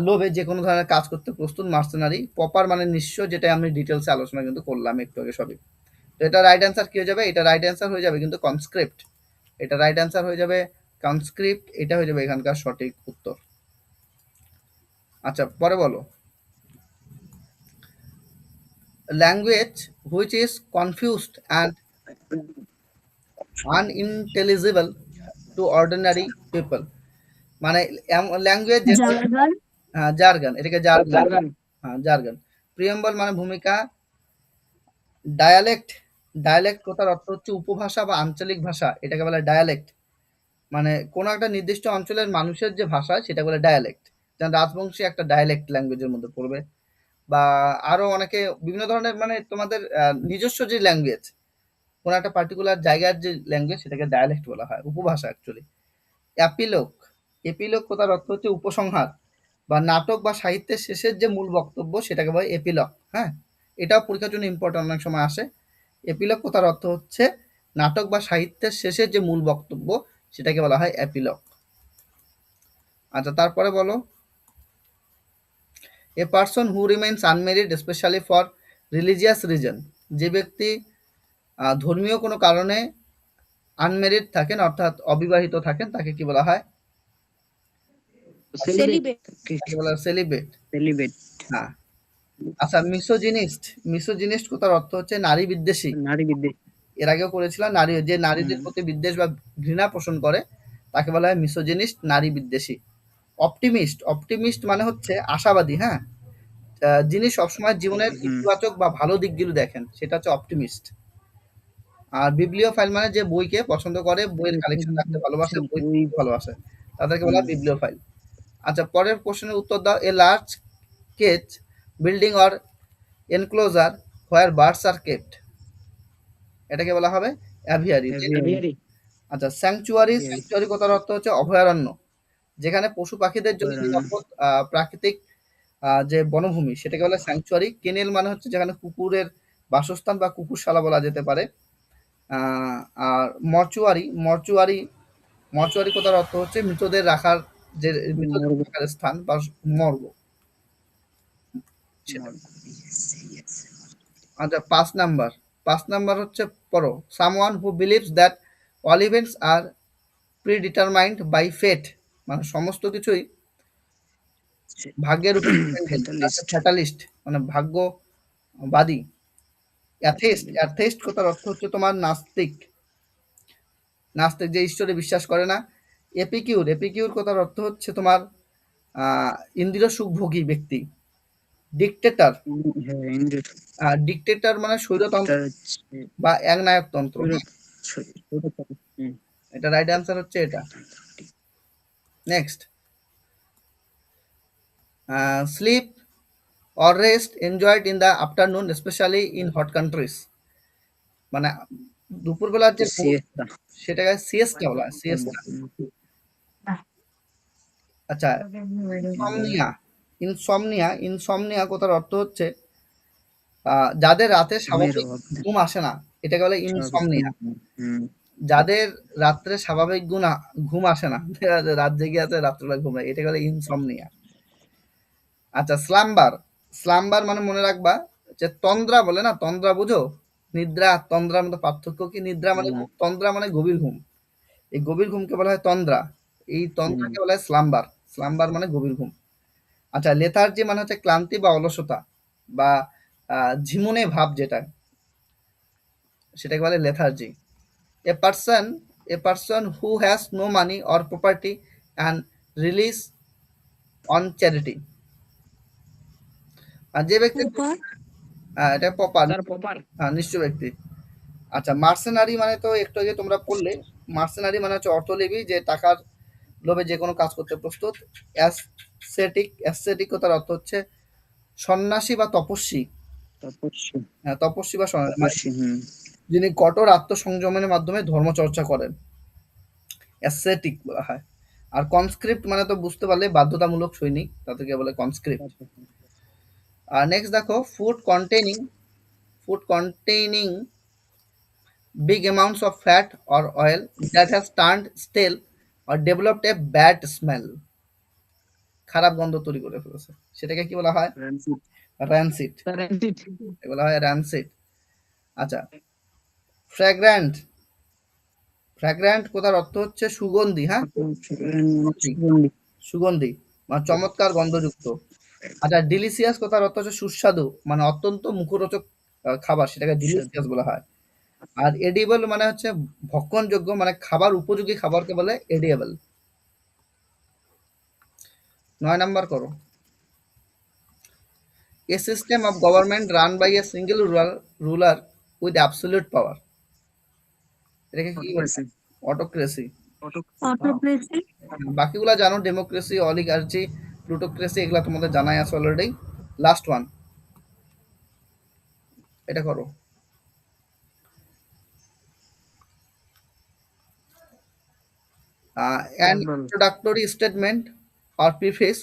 লোভে যে কোনো ধরনের কাজ করতে প্রস্তুত, মার্সেনারি। পপার মানে নিঃস্ব, যেটা আমি ডিটেলসে আলোচনা কিন্তু করলাম একটু আগে সবই। তো এটা রাইট অ্যান্সার কি হয়ে যাবে? এটা রাইট অ্যান্সার হয়ে যাবে কিন্তু কনস্ক্রিপ্ট। এটা রাইট অ্যান্সার হয়ে যাবে কনস্ক্রিপ্ট, এটা হয়ে যাবে এখানকার সঠিক উত্তর। আচ্ছা পরে বলো। Language which is confused and unintelligible to ordinary people, মানে ল্যাঙ্গুয়েজ যেটা,
জার্মান।
হ্যাঁ জার্গান, এটাকে জার্গান,
জার্গান।
হ্যাঁ জার্গান। প্রিয়েম্বল মানে ভূমিকা। ডায়ালেক্ট, ডায়ালেক্ট কথার অর্থ হচ্ছে উপভাষা বা আঞ্চলিক ভাষা, এটাকে বলে ডায়ালেক্ট। মানে কোনো একটা নির্দিষ্ট অঞ্চলের মানুষের যে ভাষা সেটা বলে ডায়ালেক্ট। যেমন রাজবংশী একটা ডায়ালেক্ট ল্যাঙ্গুয়েজের মধ্যে পড়বে, বা আরো অনেকে বিভিন্ন ধরনের মানে তোমাদের নিজস্ব যে ল্যাঙ্গুয়েজ, কোনো একটা পার্টিকুলার জায়গার যে ল্যাঙ্গুয়েজ সেটাকে ডায়ালেক্ট বলা হয়, উপভাষা অ্যাকচুয়ালি। অ্যাপিলোগ, এপিলোগ কথার অর্থ হচ্ছে উপসংহার, বা নাটক বা সাহিত্যের শেষের যে মূল বক্তব্য সেটাকে বলে এপিলগ। হ্যাঁ, এটাও পরীক্ষার জন্য ইম্পর্টেন্ট অনেক সময় আসে। এপিলগ কথার অর্থ হচ্ছে নাটক বা সাহিত্যের শেষের যে মূল বক্তব্য সেটাকে বলা হয় এপিলগ। আচ্ছা, তারপরে বলো, এ person who remains unmarried specially for religious reason, যে ব্যক্তি ধর্মীয় কোনো কারণে আনমেরিড থাকেন অর্থাৎ অবিবাহিত থাকেন তাকে কি বলা হয়?
সেলিব্রেট।
তাকে বলা হয় সেলিব্রেট।
সেলিব্রেট।
হ্যাঁ। আচ্ছা, মিসোজিনিস্ট, মিসোজিনিস্ট কথার অর্থ হচ্ছে নারী বিদ্বেষী।
নারী বিদ্বেষ।
এর আগেও করেছিলাম, যে নারীদের প্রতি বিদ্বেষ বা ঘৃণা পোষণ করে তাকে বলা হয় মিসোজিনিস্ট, নারী বিদ্বেষী। অপটিমিস্ট, অপটিমিস্ট মানে হচ্ছে আশাবাদী। হ্যাঁ, যিনি সবসময় জীবনের ইতিবাচক বা ভালো দিকগুলো দেখেন সেটা হচ্ছে অপটিমিস্ট। আর বিবলিওফাইল মানে যে বইকে পছন্দ করে, বইয়ের কালেকশন রাখতে ভালোবাসে, বই
বই।
পড়তে ভালোবাসে, তাদেরকে বলা হয় বিবলিওফাইল। আচ্ছা, পরের কোশ্চেনের উত্তর দাও। A large cage building or enclosure where birds are kept, এটাকে বলা হবে অ্যাভিয়ারি।
অ্যাভিয়ারি।
আচ্ছা, স্যাংচুয়ারি, স্যাংচুয়ারি কথার অর্থ হচ্ছে অভয়ারণ্য, যেখানে পশু পাখিদের জন্য নিরাপদ প্রাকৃতিক যে বনভূমি সেটাকে বলে স্যাংচুয়ারি। কেনেল মানে হচ্ছে যেখানে কুকুরের বাসস্থান বা কুকুরশালা বলা যেতে পারে। আর মর্চুয়ারি, মর্চুয়ারি, মর্চুয়ারি কথার অর্থ হচ্ছে মৃতদের রাখার যে মৃতদের রাখার স্থান বা মর্গ সেটা। আচ্ছা, 5 নাম্বার, 5 নাম্বার হচ্ছে পড়ো, someone who believes that all events are predetermined by fate, মানে সমস্ত কিছুই ভাগ্যের উপর ডিপেন্ডেন্ট, ফ্যাটালিস্ট মানে ভাগ্যবাদী। অ্যাথেইস্ট, অ্যাথেইস্ট কথার অর্থ হচ্ছে তোমার নাস্তিক, নাস্তিক যে ঈশ্বরে বিশ্বাস করে না। এপিকিউর, এপিকিউর কথার অর্থ হচ্ছে তোমার ইন্দ্রিয় সুখভোগী ব্যক্তি। ডিকটেটর, ডিকটেটর মানে স্বৈরতন্ত্র বা একনায়কতন্ত্র। এটা রাইট অ্যান্সার হচ্ছে এটা। Next, slip or rest enjoyed in the afternoon specially in hot countries, মানে দুপুরবেলার যে ঘুম সেটাকে সিয়েস্টা বলা হয়, সিয়েস্টা। আচ্ছা, ইনসমনিয়া, ইনসমনিয়া, ইনসমনিয়া কথার অর্থ হচ্ছে যাদের রাতে স্বাভাবিক ঘুম আসে না এটাকে বলে ইনসমনিয়া। যাদের রাত্রে স্বাভাবিক ঘুম আসে না, রাত জেগে আছে রাত্রেবেলা ঘুম হয়, এটাকে বলে ইনসমনিয়া। আচ্ছা, স্লাম্বার, স্লাম্বার মানে মনে রাখবা যে তন্দ্রা বলে না, তন্দ্রা বুঝো, নিদ্রা আর তন্দ্রার মধ্যে পার্থক্য কি? নিদ্রা মানে তন্দ্রা মানে গভীর ঘুম, এই গভীর ঘুমকে বলা হয় তন্দ্রা, এই তন্দ্রাকে বলা হয় স্লাম্বার, স্লাম্বার মানে গভীর ঘুম। আচ্ছা, লেথার্জি মানে হচ্ছে ক্লান্তি বা অলসতা বা ঝিমুনে ভাব যেটা, সেটাকে বলে lethargy. A person, a person who has no money or property and relies on charity, আর যে ব্যক্তি এটা প্রপার, নিঃস্ব ব্যক্তি। আচ্ছা, মার্সেনারি মানে তো একটু আগে তোমরা পড়লে, মার্সেনারি মানে হচ্ছে অর্থলোভী, যে টাকার লোভে যে কোনো কাজ করতে প্রস্তুত। অ্যাসেটিক, অ্যাসেটিক কথার অর্থ হচ্ছে সন্ন্যাসী বা তপস্বী, তপস্বী বা সন্ন্যাসী, যিনি কঠোর আত্মসংযমের মাধ্যমে ধর্মচর্চা করেন, অ্যাসেটিক বলা হয়। আর কনস্ক্রিপ্ট মানে তো বুঝতে পারলে বাধ্যতামূলক সৈনিক, তাদেরকে বলে কনস্ক্রিপ্ট। আর নেক্সট দেখো, food containing, food containing big amounts of fat or oil that has turned stale or developed a bad smell, খারাপ গন্ধ তৈরি করে ফেলেছে, সেটাকে কি বলা হয়? র্যানসিড, বলা হয় র্যানসিড। আচ্ছা, ফ্র্যাগ্র্যান্ট, ফ্র্যাগ্র্যান্ট কথার অর্থ হচ্ছে সুগন্ধি। হ্যাঁ, সুগন্ধি মানে চমৎকার গন্ধযুক্ত। আচ্ছা, ডিলিশিয়াস কথার অর্থ হচ্ছে সুস্বাদু, মানে অত্যন্ত মুখরোচক খাবার, সেটাকে ডিলিশিয়াস বলা হয়। আর এডিবল মানে হচ্ছে ভক্ষণযোগ্য, মানে খাবার উপযোগী খাবারকে বলে এডিয়েবল। 9 নাম্বার করো, a system of government run by a single ruler with absolute power. এটাকে কি বলে?
অটোক্রেসি।
অটোক্রেসি।
অটোক্রেসি।
বাকিগুলা জানো, ডেমোক্রেসি, অলিগার্চি, প্লুটোক্রেসি, এগুলা তোমাদের জানাই আছে অলরেডি। লাস্ট ওয়ান, এটা করো। An
Preamble.
introductory statement or preface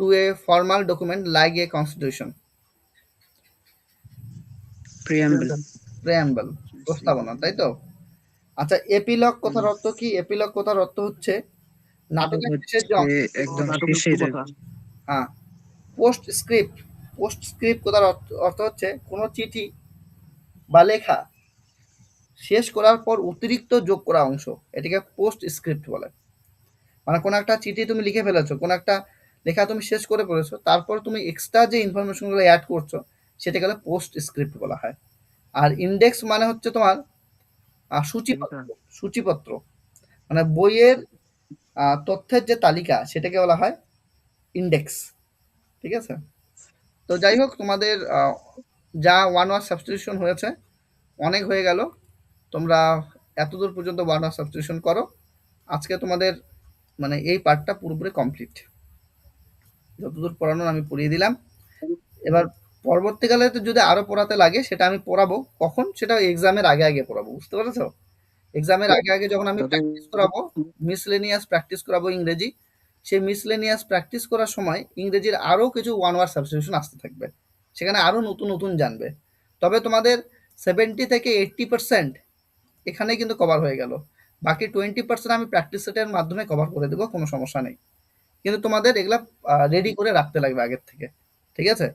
to a formal document like a constitution.
Preamble.
Preamble, প্রস্তাবনা, তাই তো? আচ্ছা, এপিলগ কথার অর্থ কি? এপিলগ কথার অর্থ হচ্ছে নাটকের শেষের যে অংশ।
একদম
নাটকের
শেষের
কথা।
হ্যাঁ। পোস্ট স্ক্রিপ্ট, পোস্ট স্ক্রিপ্ট কথার অর্থ হচ্ছে কোনো চিঠি বা লেখা শেষ করার পর অতিরিক্ত যোগ করা অংশ, এটাকে পোস্ট স্ক্রিপ্ট বলে। মানে কোনো একটা চিঠি তুমি লিখে ফেলেছো, কোনো একটা লেখা তুমি শেষ করে পড়েছো, তারপর তুমি এক্সট্রা যে ইনফরমেশনগুলো অ্যাড করছো সেটাকে পোস্ট স্ক্রিপ্ট বলা হয়। আর ইন্ডেক্স মানে হচ্ছে তোমার সূচিপত্র। সূচিপত্র মানে বইয়ের তথ্যের যে তালিকা সেটাকে বলা হয় ইন্ডেক্স। ঠিক আছে? তো যাই হোক, তোমাদের যা ওয়ান ওয়ার্ড সাবস্টিটিউশন হয়েছে অনেক হয়ে গেল। তোমরা এতদূর পর্যন্ত ওয়ান ওয়ার্ড সাবস্টিটিউশন করো। আজকে তোমাদের মানে এই পার্টটা পুরোপুরি কমপ্লিট। যতদূর পড়ানোর আমি পড়িয়ে দিলাম। এবার পরবর্তীকালে তো যদি আরো পড়াতে লাগে সেটা আমি পড়াবো, কখন? সেটা এক্সামের আগে আগে পড়াবো, বুঝতে পেরেছো? এক্সামের আগে আগে যখন আমি
দাদা
প্র্যাকটিস করাবো, মিসলেনিয়াস প্র্যাকটিস করাবো ইংরেজি, সেই মিসলেনিয়াস প্র্যাকটিস করার সময় ইংরেজির আরও কিছু ওয়ান ওয়ার্ড সাবস্টিটিউশন আসতে থাকবে, সেখানে আরও নতুন নতুন জানবে। তবে তোমাদের 70 থেকে 80% এখানে কিন্তু কভার হয়ে গেল। বাকি 20% আমি প্র্যাকটিস সেটের মাধ্যমে কভার করে দেবো, কোনো সমস্যা নেই। কিন্তু তোমাদের এগুলা রেডি করে রাখতে লাগবে আগের থেকে, ঠিক আছে?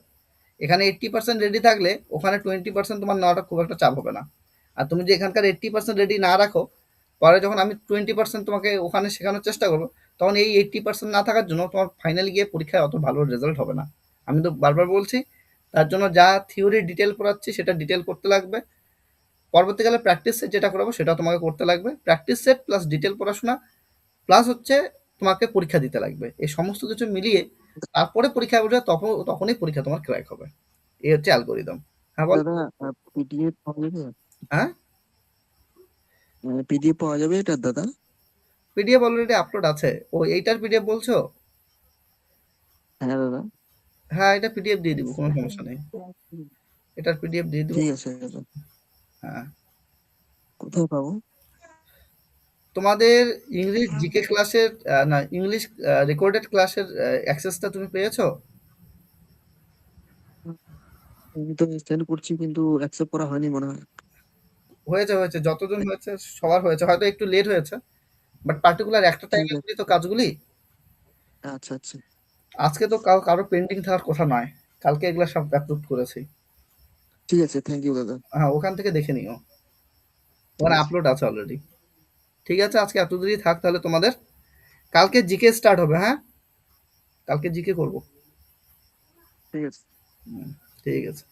এখানে 80% রেডি থাকলে ওখানে 20% তোমার নেওয়াটা খুব একটা চাপ হবে না। আর তুমি যে এখানকার 80% রেডি না রাখো, পরে যখন আমি 20% তোমাকে ওখানে শেখানোর চেষ্টা করবো, তখন এই 80% না থাকার জন্য তোমার ফাইনালি গিয়ে পরীক্ষায় অত ভালো রেজাল্ট হবে না। আমি তো বারবার বলছি, তার জন্য যা থিওরি ডিটেল পড়াচ্ছি সেটা ডিটেল করতে লাগবে। পরবর্তীকালে প্র্যাকটিস সেট যেটা করাবো সেটা তোমাকে করতে লাগবে। প্র্যাকটিস সেট প্লাস ডিটেল পড়াশোনা প্লাস হচ্ছে তোমাকে পরীক্ষা দিতে লাগবে। এই সমস্ত কিছু মিলিয়ে তারপরে পরীক্ষায় বসে তখনই পরীক্ষা তোমার ক্র্যাক হবে। এই হচ্ছে অ্যালগোরিদম। হ্যাঁ বল।
দাদা পিডিএফ পাওয়া যাবে?
হ্যাঁ,
পিডিএফ পাওয়া যাবে এটা দাদা?
পিডিএফ অলরেডি আপলোড আছে। ও এইটার পিডিএফ বলছো?
হ্যাঁ দাদা।
হ্যাঁ, এটা পিডিএফ দিয়ে দিব, কোনো সমস্যা নেই। এটার পিডিএফ দিয়ে দিব।
ঠিক আছে দাদা।
হ্যাঁ,
কোথায় পাবো?
তোমাদের ইংলিশ জিকে ক্লাসের না, ইংলিশ রেকর্ডেড ক্লাসের অ্যাক্সেসটা তুমি পেয়েছো?
আমি তো সেন্ড করছি কিন্তু অ্যাকসেপ্ট করা হয়নি মনে হয়।
হয়েছে হয়েছে, যতজন হয়েছে সবার হয়েছে, হয়তো একটু লেট হয়েছে, বাট পার্টিকুলার একটা
ঠিক
টাইমে
আছে।
করি তো কাজগুলি।
আচ্ছা আচ্ছা।
আজকে তো কারো পেন্ডিং থাকার কথা নয়, কালকে এগুলো সব অ্যাপ্রুভ করেছি।
ঠিক আছে, থ্যাংক ইউ দাদা।
হ্যাঁ, ওখান থেকে দেখে নিও,
ঠিক
ওখানে
আছে।
আপলোড আছে অলরেডি। ঠিক আছে, আজকে এত দেরি থাক তাহলে। তোমাদের কালকে জিকে স্টার্ট হবে। হ্যাঁ, কালকে জিকে করবো।
ঠিক আছে।
ঠিক আছে।